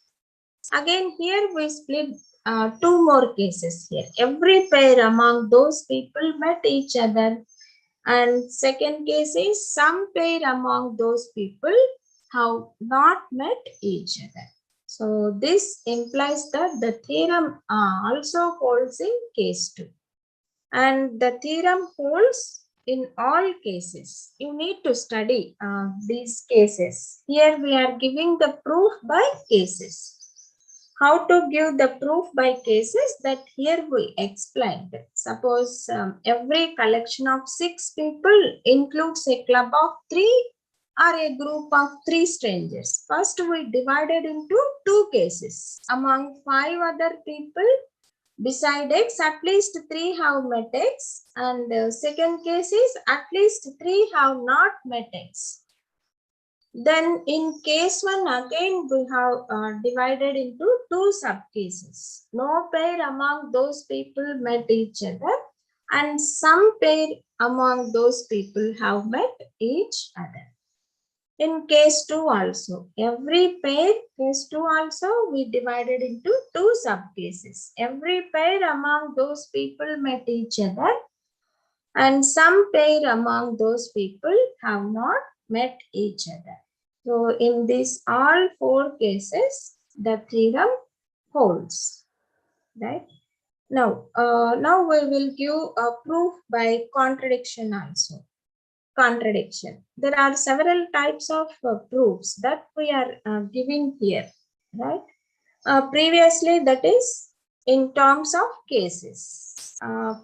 Again, here we split 2 more cases here. Every pair among those people met each other, and second case is some pair among those people have not met each other. So this implies that the theorem also holds in case 2. And the theorem holds in all cases. You need to study these cases. Here we are giving the proof by cases. How to give the proof by cases, that here we explained. Suppose every collection of 6 people includes a club of 3 or a group of 3 strangers. First we divided into 2 cases. Among 5 other people beside X, at least 3 have met X, and second case is at least 3 have not met X. Then in case 1 again we have divided into 2 subcases. No pair among those people met each other, and some pair among those people have met each other. In case 2 also, every pair, case 2 also, we divided into 2 subcases. Every pair among those people met each other, and some pair among those people have not met each other. So in these all 4 cases, the theorem holds, right? Now, now we will give a proof by contradiction also. Contradiction. There are several types of proofs that we are giving here, right? Previously, that is in terms of cases.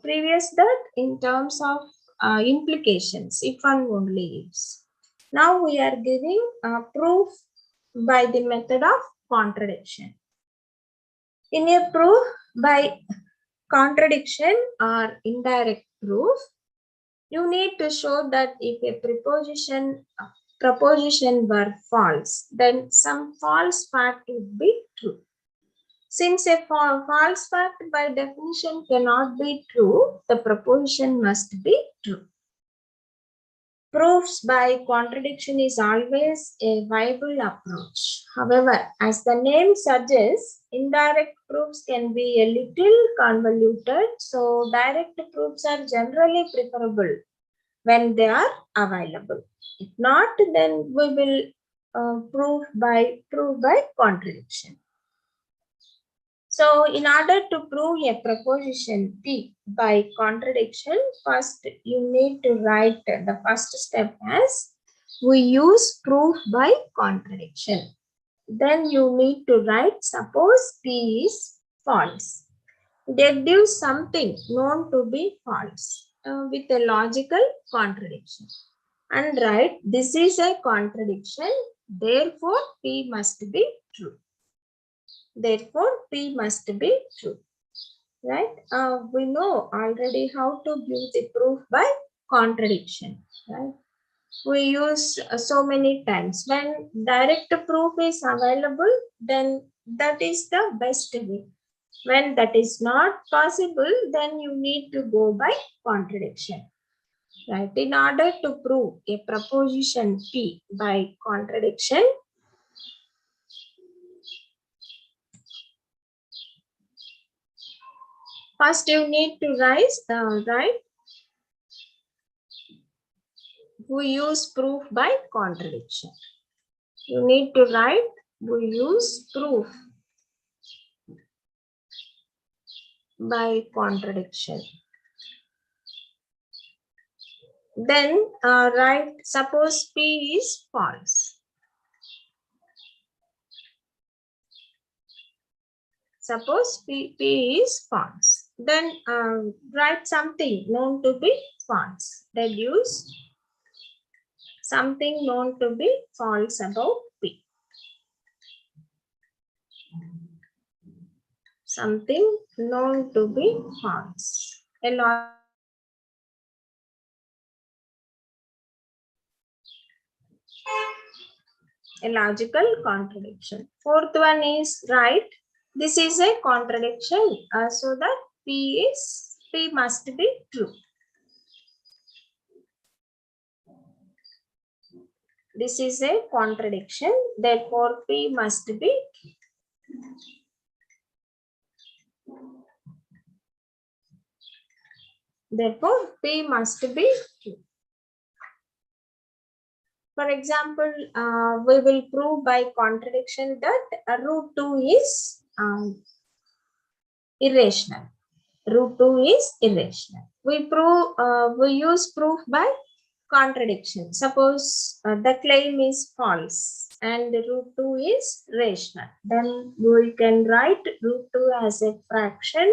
Previous that in terms of implications, if and only ifs. Now we are giving proof by the method of contradiction. In a proof by contradiction or indirect proof, you need to show that if a proposition were false, then some false fact would be true. Since a false fact by definition cannot be true, the proposition must be true. Proofs by contradiction is always a viable approach. However, as the name suggests, indirect proofs can be a little convoluted, so direct proofs are generally preferable when they are available. If not, then we will prove by contradiction. So, in order to prove a proposition P by contradiction, first you need to write the first step as we use proof by contradiction. Then you need to write suppose P is false. Deduce something known to be false with a logical contradiction. And write this is a contradiction, therefore P must be true. Therefore, P must be true, right? We know already how to give the proof by contradiction, right? we use so many times. When direct proof is available, then that is the best way. When that is not possible, then you need to go by contradiction. Right? In order to prove a proposition P by contradiction, first you need to write we use proof by contradiction. You need to write we use proof by contradiction. Then write suppose P is false. Suppose P is false. Then write something known to be false. Deduce something known to be false about P. Something known to be false. A logical contradiction. Fourth one is right. This is a contradiction, so that P must be true. This is a contradiction, therefore P must be true. Therefore P must be true. For example, we will prove by contradiction that root 2 is irrational. Root 2 is irrational. We use proof by contradiction. Suppose the claim is false and root 2 is rational. Then we can write root 2 as a fraction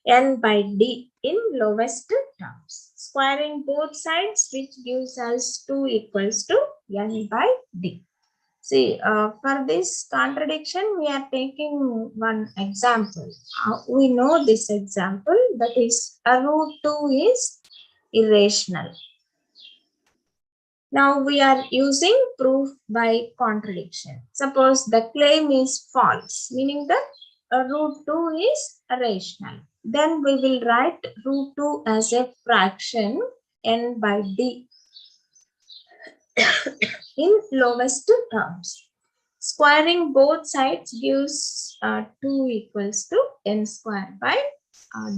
n by d in lowest terms. Squaring both sides, which gives us 2 equals to n by d. See, for this contradiction, we are taking one example. We know this example, that is root 2 is irrational. Now we are using proof by contradiction. Suppose the claim is false, meaning that root 2 is rational. Then we will write root 2 as a fraction n by d in lowest terms. Squaring both sides gives 2 equals to n square by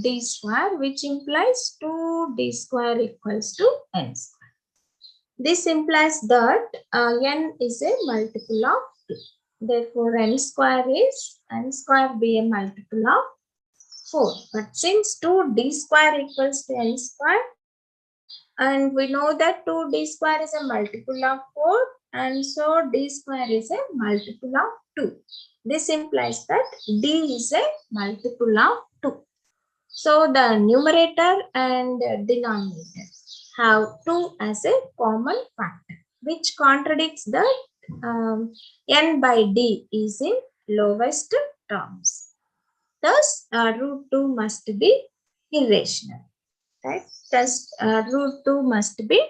d square, which implies 2d square equals to n square. This implies that n is a multiple of 2. Therefore, n square be a multiple of 4. But since 2d square equals to n square, and we know that 2d square is a multiple of 4, and so d square is a multiple of 2. This implies that d is a multiple of 2. So the numerator and denominator have 2 as a common factor, which contradicts that n by d is in lowest terms. Thus, root 2 must be irrational. Right? Thus, root 2 must be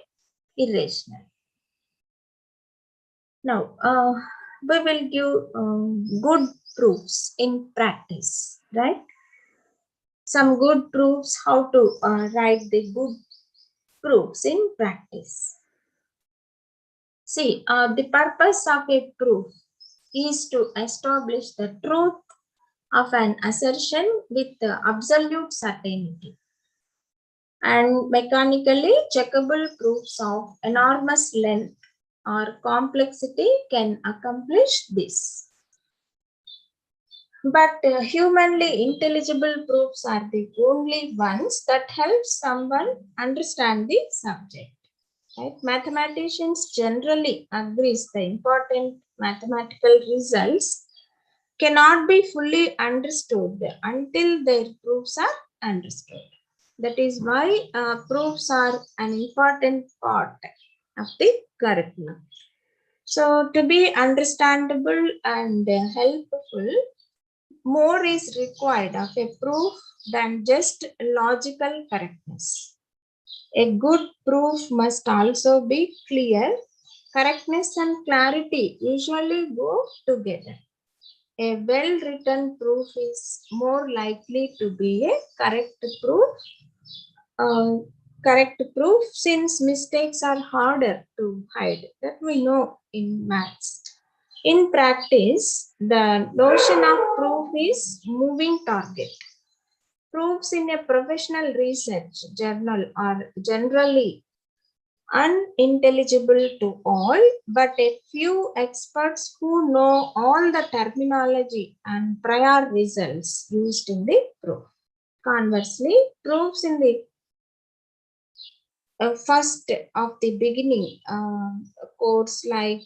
irrational. Now, we will give good proofs in practice, right? Some good proofs, how to write the good proofs in practice. See, the purpose of a proof is to establish the truth of an assertion with absolute certainty. And mechanically checkable proofs of enormous length or complexity can accomplish this. But humanly intelligible proofs are the only ones that help someone understand the subject. Right? Mathematicians generally agree the important mathematical results cannot be fully understood until their proofs are understood. That is why proofs are an important part of the curriculum. So to be understandable and helpful, more is required of a proof than just logical correctness. A good proof must also be clear. Correctness and clarity usually go together. A well-written proof is more likely to be a uh, correct proof since mistakes are harder to hide. That we know in maths. In practice, the notion of proof is moving target. Proofs in a professional research journal are generally unintelligible to all, but a few experts who know all the terminology and prior results used in the proof. Conversely, proofs in the first of the beginning course like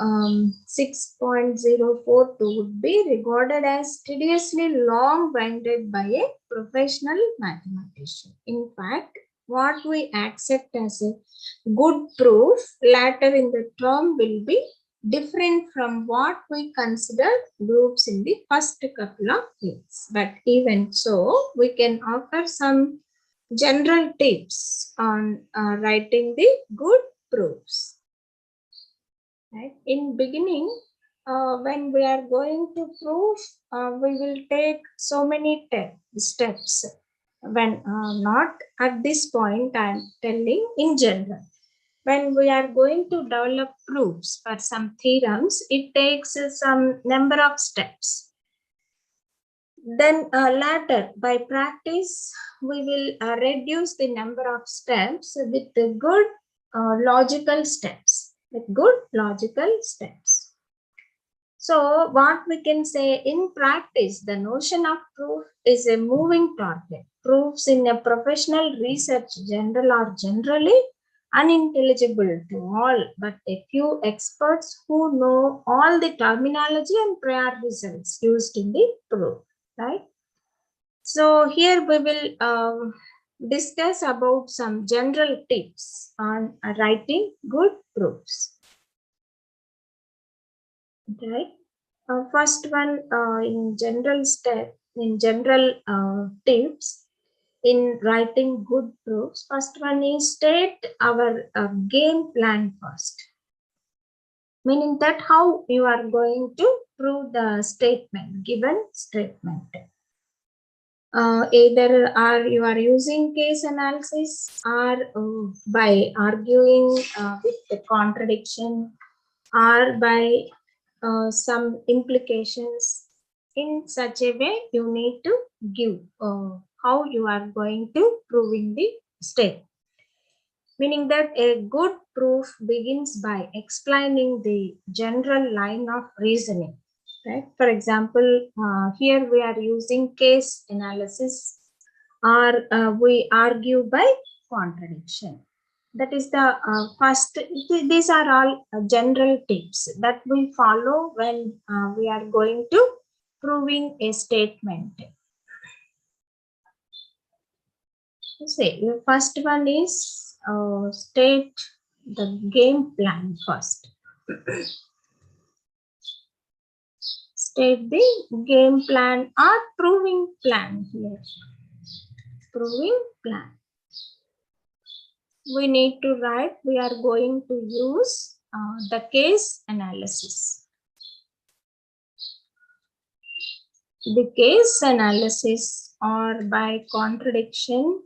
6.042 would be regarded as tediously long-winded by a professional mathematician. In fact, what we accept as a good proof later in the term will be different from what we consider groups in the first couple of weeks. But even so, we can offer some general tips on writing the good proofs. Right? In beginning, when we are going to prove, we will take so many steps. When not at this point, I am telling in general. When we are going to develop proofs for some theorems, it takes some number of steps. Then later, by practice, we will reduce the number of steps with the good logical steps. So what we can say in practice, the notion of proof is a moving target. Proofs in a professional research journal are generally unintelligible to all, but a few experts who know all the terminology and prior results used in the proof. Right? So here we will discuss about some general tips on writing good proofs. Right. First one in general tips in writing good proofs. First one is state our game plan first. Meaning that how you are going to prove the given statement. Either you are using case analysis or by arguing with the contradiction or by some implications. In such a way, you need to give how you are going to proving the state. Meaning that a good proof begins by explaining the general line of reasoning. Right? For example, here we are using case analysis or we argue by contradiction. That is the first, these are all general tips that we follow when we are going to proving a statement. See, the first one is state the game plan first. State the game plan or proving plan here. Proving plan. We need to write, we are going to use the case analysis. The case analysis or by contradiction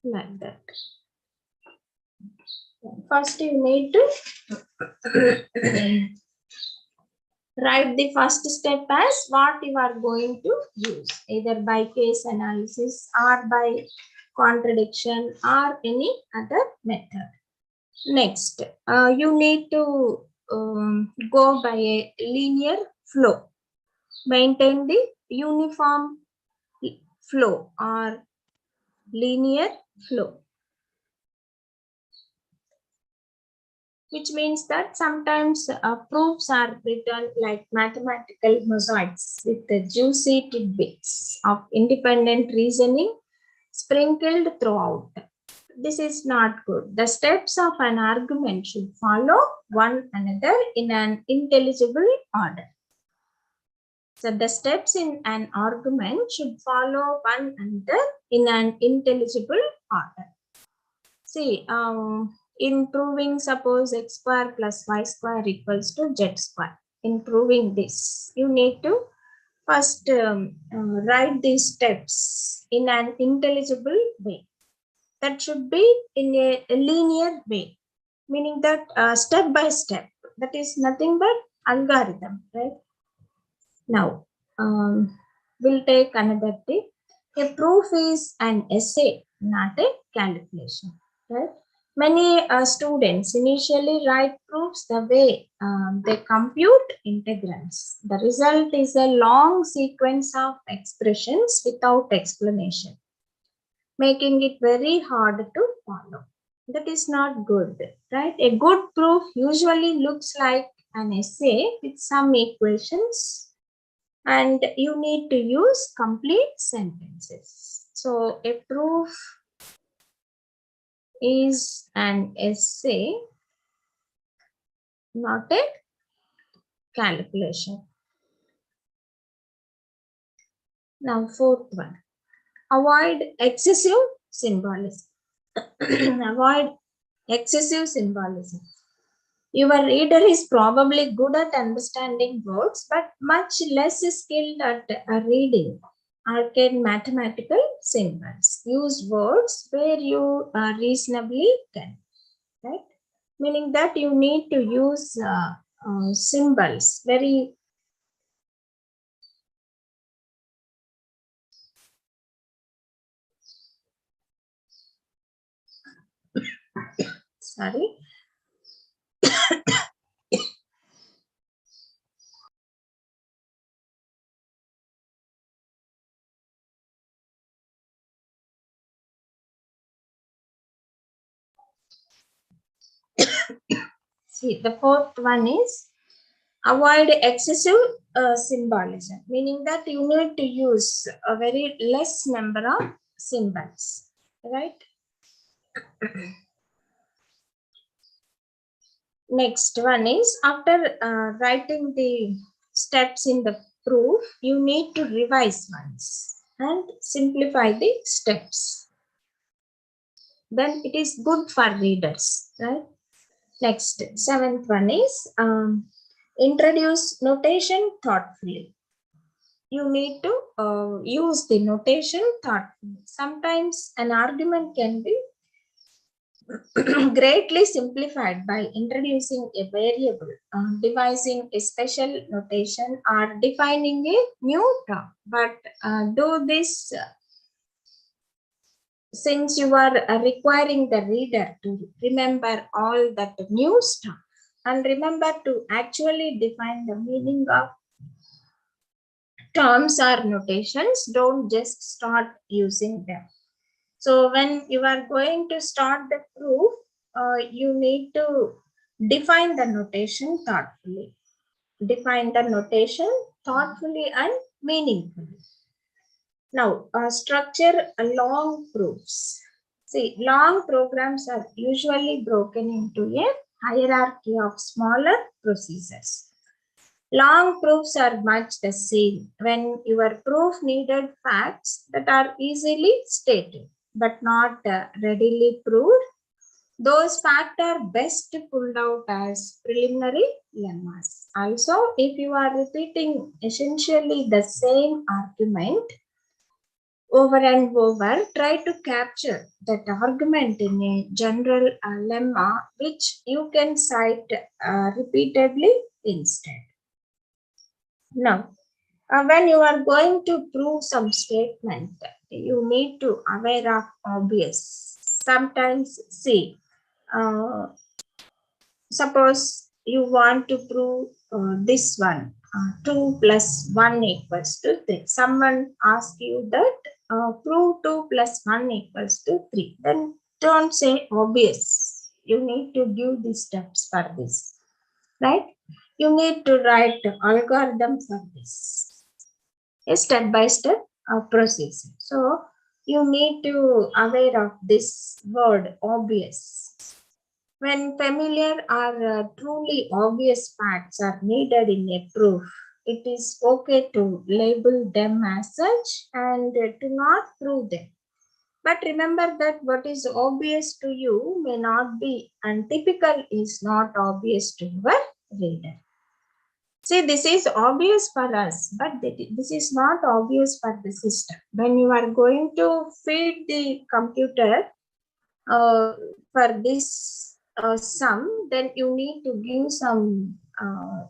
like that. First you need to write the first step as what you are going to use, either by case analysis or by contradiction or any other method. Next, you need to go by a linear flow. Maintain the uniform flow or linear flow. Which means that sometimes proofs are written like mathematical mosaics with the juicy tidbits of independent reasoning sprinkled throughout. This is not good. The steps of an argument should follow one another in an intelligible order. So the steps in an argument should follow one another in an intelligible order. See, in proving, suppose x square plus y square equals to z square. In proving this, you need to first write these steps in an intelligible way. That should be in a linear way, meaning that step by step. That is nothing but algorithm, right? Now, we'll take another tip. A proof is an essay, not a calculation, right? Many students initially write proofs the way they compute integrals. The result is a long sequence of expressions without explanation, making it very hard to follow. That is not good, right? A good proof usually looks like an essay with some equations, and you need to use complete sentences. So a proof is an essay, not a calculation. Now, fourth one, avoid excessive symbolism. Avoid excessive symbolism. Your reader is probably good at understanding words, but much less skilled at reading arcane mathematical symbols. Use words where you reasonably can, right? Meaning that you need to use symbols very sorry. See, the fourth one is avoid excessive symbolism, meaning that you need to use a very less number of symbols, right? Next one is after writing the steps in the proof, you need to revise once and simplify the steps. Then it is good for readers, right? Next, seventh one is introduce notation thoughtfully. You need to use the notation thoughtfully. Sometimes an argument can be greatly simplified by introducing a variable, devising a special notation, or defining a new term. But do this since you are requiring the reader to remember all that new stuff, and remember to actually define the meaning of terms or notations. Don't just start using them. So when you are going to start the proof, you need to define the notation thoughtfully. Define the notation thoughtfully and meaningfully. Now, structure long proofs. See, long programs are usually broken into a hierarchy of smaller procedures. Long proofs are much the same when your proof needed facts that are easily stated but not readily proved. Those facts are best pulled out as preliminary lemmas. Also, if you are repeating essentially the same argument over and over, try to capture that argument in a general lemma which you can cite repeatedly instead. Now, when you are going to prove some statement, you need to aware of obvious. Sometimes, see, suppose you want to prove this one, 2 plus 1 equals to 3. Someone asks you that prove 2 plus 1 equals to 3. Then don't say obvious. You need to give the steps for this, right? You need to write algorithm for this, a step-by-step process. So you need to aware of this word obvious. When familiar or truly obvious facts are needed in a proof, it is okay to label them as such and to not prove them. But remember that what is obvious to you may not be, and typical is not obvious to your reader. See, this is obvious for us, but this is not obvious for the system. When you are going to feed the computer for this sum, then you need to give some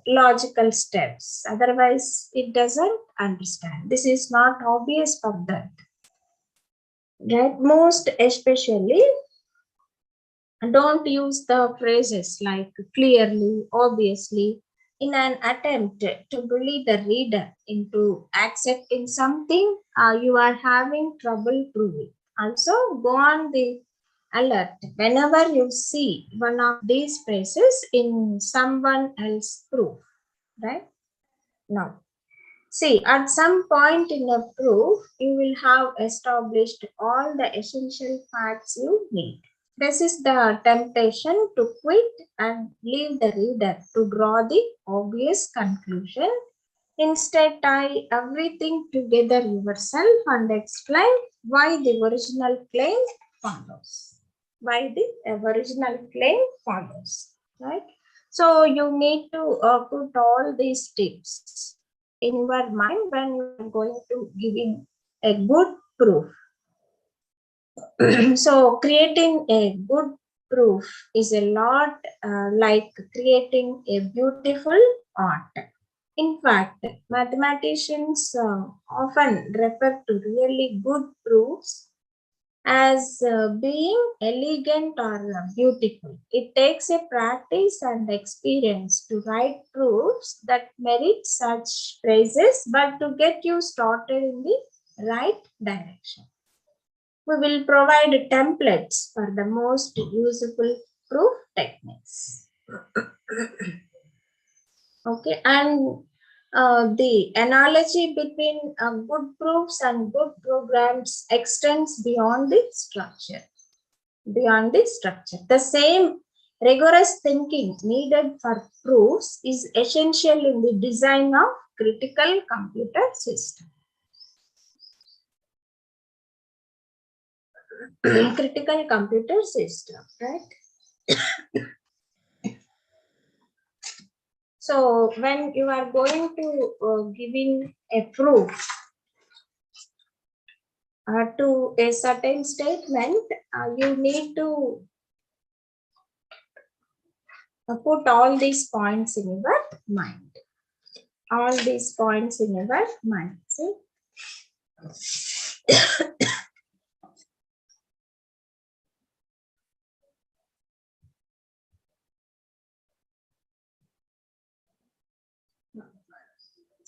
logical steps. Otherwise, it doesn't understand. This is not obvious for that. Right? Most especially, don't use the phrases like clearly, obviously, in an attempt to bully the reader into accepting something you are having trouble proving. Also, go on the alert whenever you see one of these phrases in someone else's proof. Right? Now, see, at some point in a proof, you will have established all the essential facts you need. Resist the temptation to quit and leave the reader to draw the obvious conclusion. Instead, tie everything together yourself and explain why the original claim follows. Why the original claim follows, right? So you need to put all these tips in your mind when you are going to giving a good proof. So creating a good proof is a lot like creating a beautiful art. In fact, mathematicians often refer to really good proofs as being elegant or beautiful. It takes a practice and experience to write proofs that merit such praises, but to get you started in the right direction. We will provide templates for the most useful proof techniques. Okay, and the analogy between good proofs and good programs extends beyond the structure. Beyond the structure, the same rigorous thinking needed for proofs is essential in the design of critical computer system. Critical computer system, right? So when you are going to giving a proof to a certain statement, you need to put all these points in your mind. All these points in your mind. See?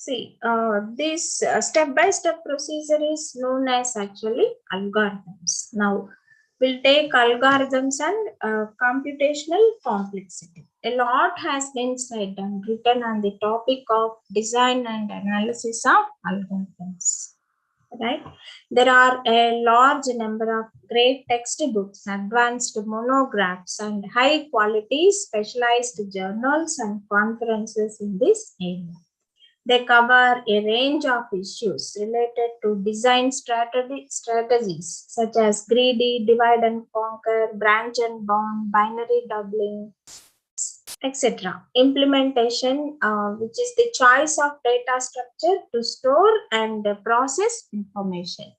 See, this step-by-step procedure is known as actually algorithms. Now, we'll take algorithms and computational complexity. A lot has been said and written on the topic of design and analysis of algorithms. Right? There are a large number of great textbooks, advanced monographs, and high-quality specialized journals and conferences in this area. They cover a range of issues related to design strategies such as greedy, divide and conquer, branch and bound, binary doubling, etc. Implementation, which is the choice of data structure to store and process information.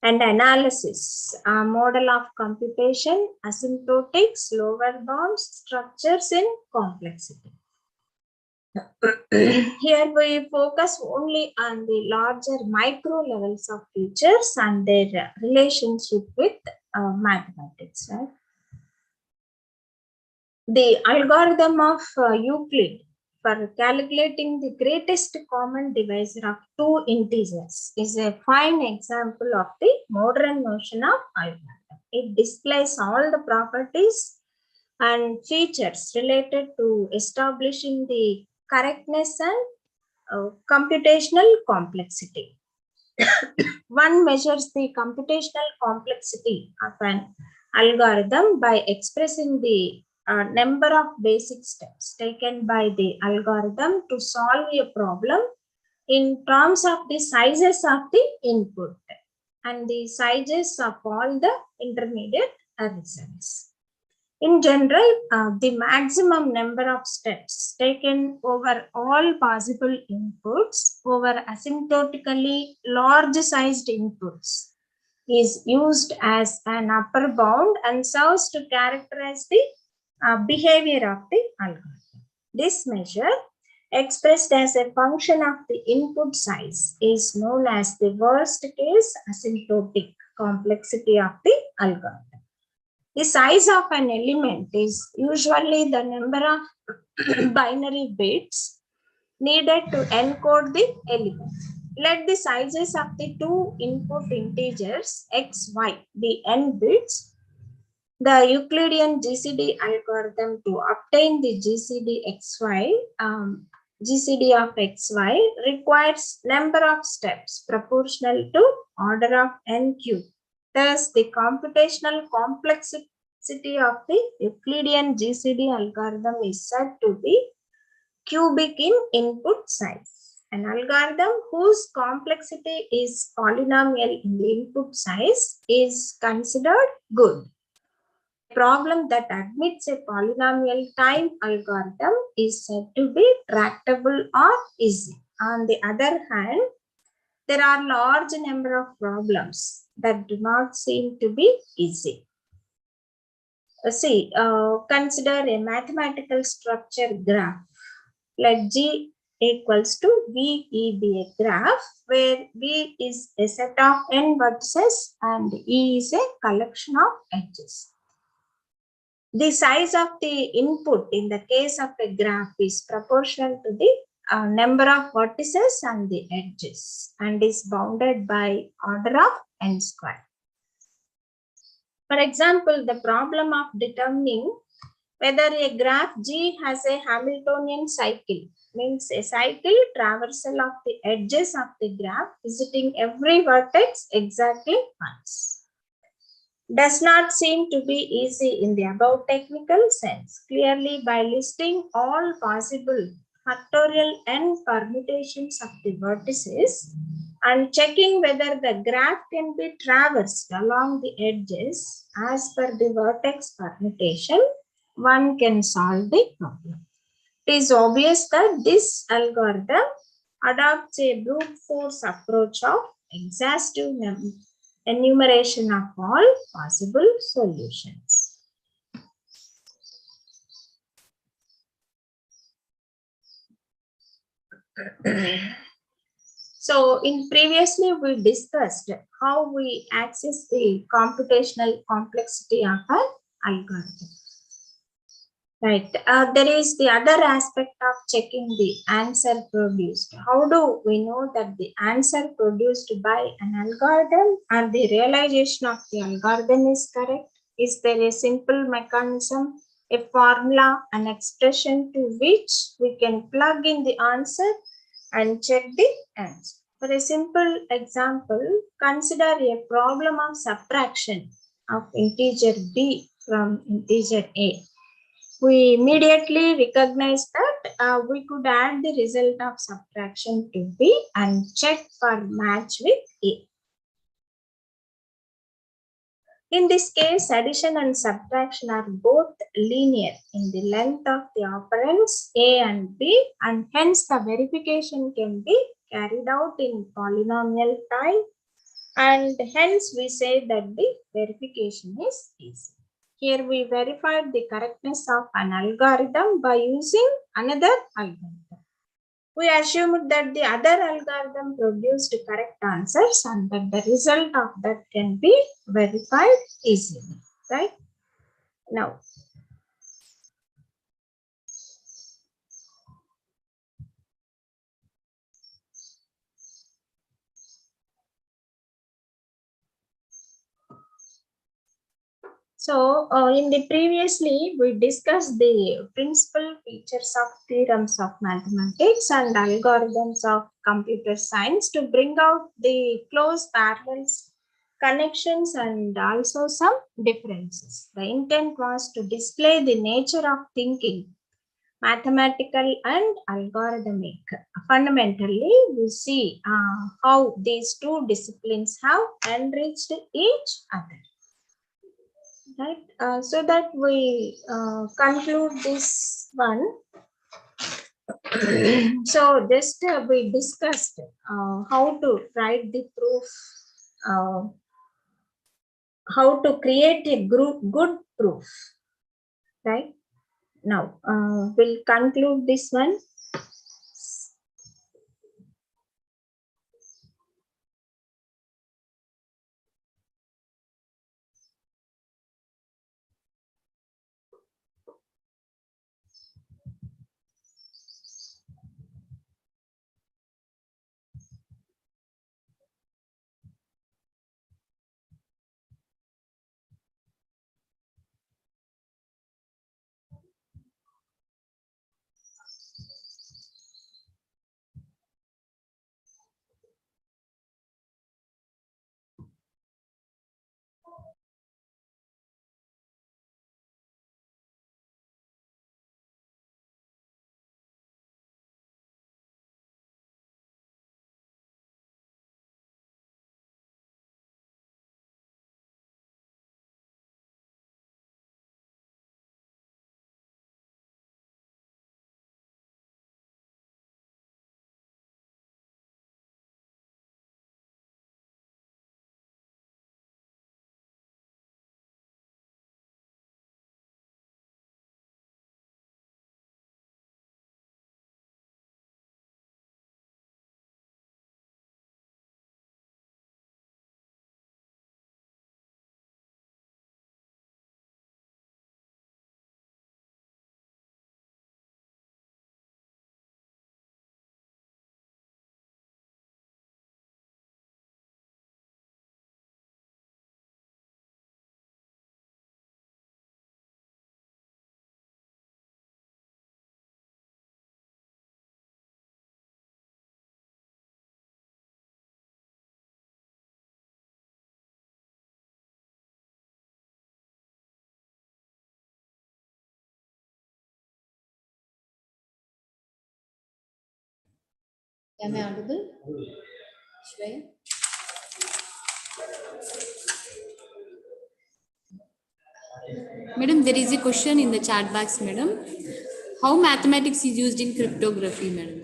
And analysis, a model of computation, asymptotics, lower bounds, structures in complexity. Here we focus only on the larger micro levels of features and their relationship with mathematics. Right? The algorithm of Euclid for calculating the greatest common divisor of two integers is a fine example of the modern notion of algorithm. It displays all the properties and features related to establishing the correctness and computational complexity. One measures the computational complexity of an algorithm by expressing the number of basic steps taken by the algorithm to solve a problem in terms of the sizes of the input and the sizes of all the intermediate results. In general, the maximum number of steps taken over all possible inputs over asymptotically large sized inputs is used as an upper bound and serves to characterize the behavior of the algorithm. This measure, expressed as a function of the input size, is known as the worst case asymptotic complexity of the algorithm. The size of an element is usually the number of binary bits needed to encode the element. Let the sizes of the two input integers x, y be n bits. The Euclidean GCD algorithm to obtain the GCD of xy requires number of steps proportional to order of n cubed. Thus, the computational complexity of the Euclidean GCD algorithm is said to be cubic in input size. An algorithm whose complexity is polynomial in the input size is considered good. A problem that admits a polynomial time algorithm is said to be tractable or easy. On the other hand, there are large number of problems that do not seem to be easy. Consider a mathematical structure graph. Let G equals to V be a graph where V is a set of n vertices and E is a collection of edges. The size of the input in the case of a graph is proportional to the number of vertices and the edges and is bounded by order of n square. For example, the problem of determining whether a graph G has a Hamiltonian cycle means a cycle traversal of the edges of the graph visiting every vertex exactly once. Does not seem to be easy in the above technical sense. Clearly, by listing all possible factorial n permutations of the vertices and checking whether the graph can be traversed along the edges as per the vertex permutation, one can solve the problem. It is obvious that this algorithm adopts a brute force approach of exhaustive enumeration of all possible solutions. So, previously we discussed how we access the computational complexity of an algorithm. Right. There is the other aspect of checking the answer produced. How do we know that the answer produced by an algorithm and the realization of the algorithm is correct? Is there a simple mechanism, a formula, an expression to which we can plug in the answer and check the answer? For a simple example, consider a problem of subtraction of integer b from integer a. We immediately recognize that we could add the result of subtraction to b and check for match with a. In this case, addition and subtraction are both linear in the length of the operands a and b, and hence the verification can be carried out in polynomial time, and hence we say that the verification is easy. Here we verified the correctness of an algorithm by using another algorithm. We assumed that the other algorithm produced correct answers and that the result of that can be verified easily, right? Now, in the previously, we discussed the principal features of theorems of mathematics and algorithms of computer science to bring out the close parallels connections and also some differences. The intent was to display the nature of thinking, mathematical and algorithmic. Fundamentally, we see how these two disciplines have enriched each other. Right, so that we conclude this one. So just we discussed how to write the proof, how to create a good proof. Right, now we'll conclude this one. Am I audible? Shreya? Madam, there is a question in the chat box, madam. How mathematics is used in cryptography, madam?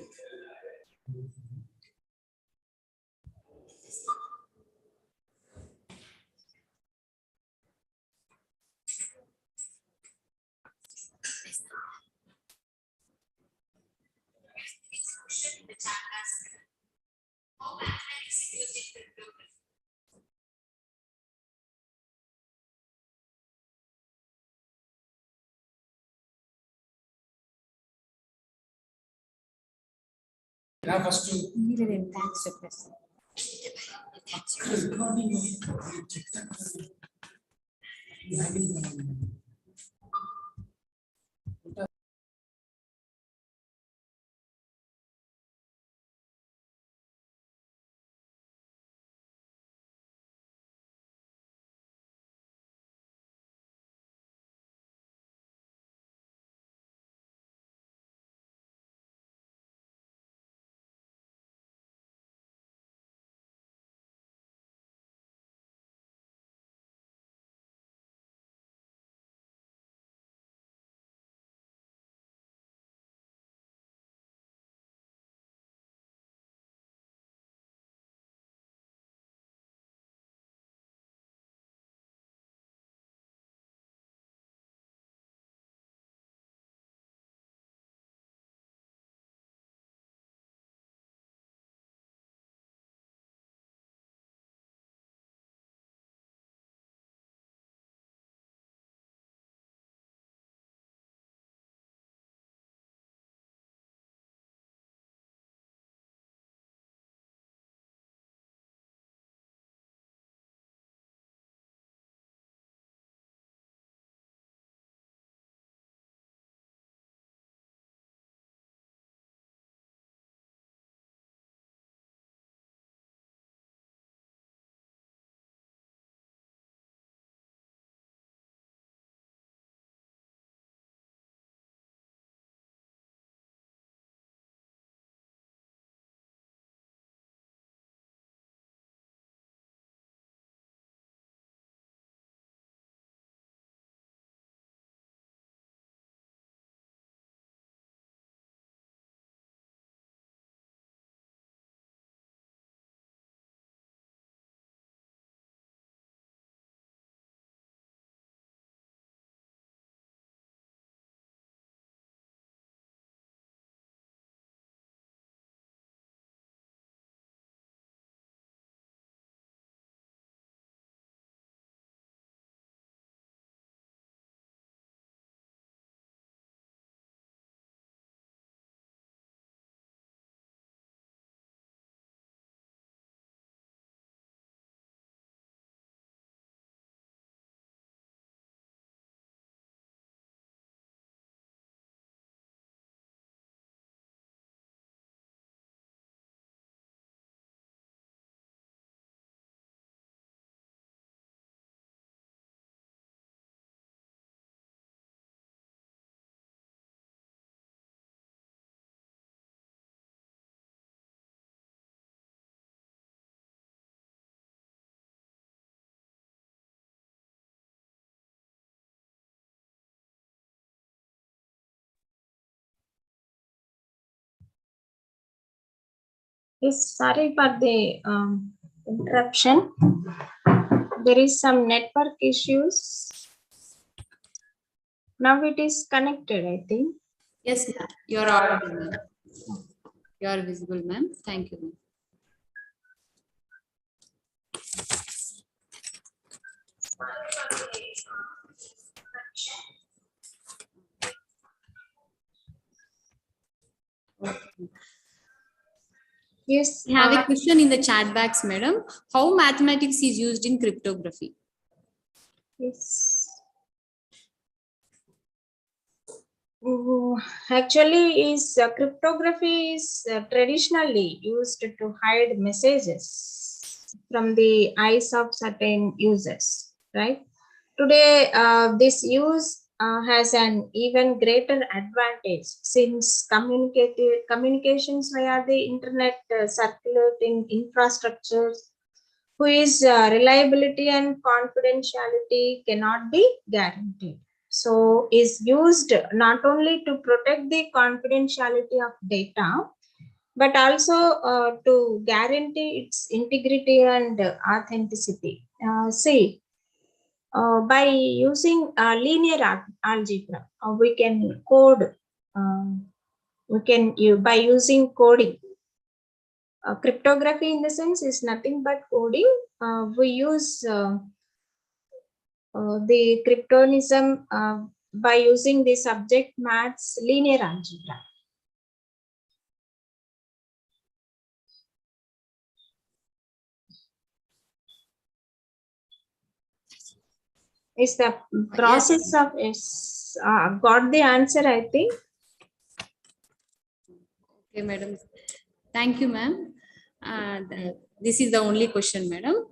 Thanks, Professor. Yes, sorry for the interruption. There is some network issues. Now it is connected, I think. Yes, ma'am. You are audible, ma'am. You are visible, ma'am. Thank you, ma'am. Yes. We have a question in the chat box, madam. How mathematics is used in cryptography? Yes. Actually, cryptography is traditionally used to hide messages from the eyes of certain users, right? Today, this use has an even greater advantage since communications via the internet circulating infrastructures whose reliability and confidentiality cannot be guaranteed. So, is used not only to protect the confidentiality of data, but also to guarantee its integrity and authenticity. See, by using linear algebra, we can code. By using coding. Cryptography, in the sense, is nothing but coding. We use the cryptonism by using the subject maths linear algebra. Is the process of got the answer, I think. Okay, madam. Thank you, ma'am. This is the only question, madam.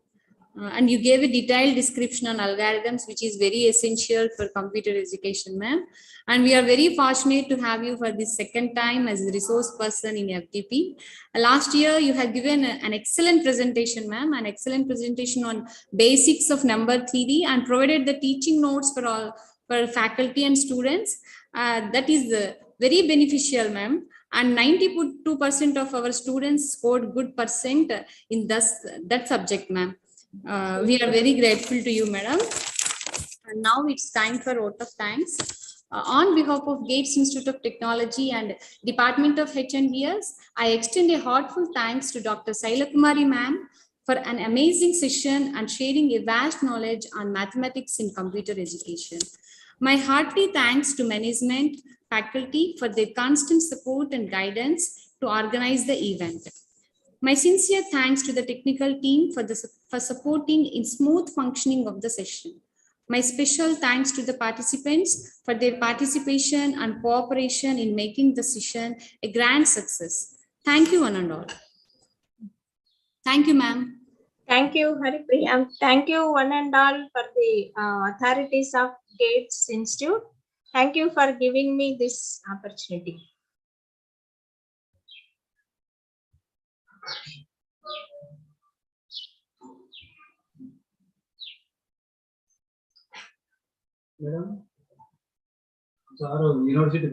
And you gave a detailed description on algorithms, which is very essential for computer education, ma'am. And we are very fortunate to have you for this second time as a resource person in FDP. Last year, you had given an excellent presentation, ma'am, an excellent presentation on basics of number theory and provided the teaching notes for all for faculty and students. That is very beneficial, ma'am. And 92% of our students scored good percent in that subject, ma'am. We are very grateful to you, madam. And now it's time for vote of thanks. On behalf of Gates Institute of Technology and Department of HNDS, I extend a heartfelt thanks to Dr.Saila Kumari, ma'am, for an amazing session and sharing a vast knowledge on mathematics in computer education. My hearty thanks to management, faculty for their constant support and guidance to organize the event. My sincere thanks to the technical team for supporting in smooth functioning of the session. My special thanks to the participants for their participation and cooperation in making the session a grand success. Thank you, one and all. Thank you, ma'am. Thank you, Haripriya. Thank you, one and all, for the authorities of Gates Institute. Thank you for giving me this opportunity. Madam, sir, university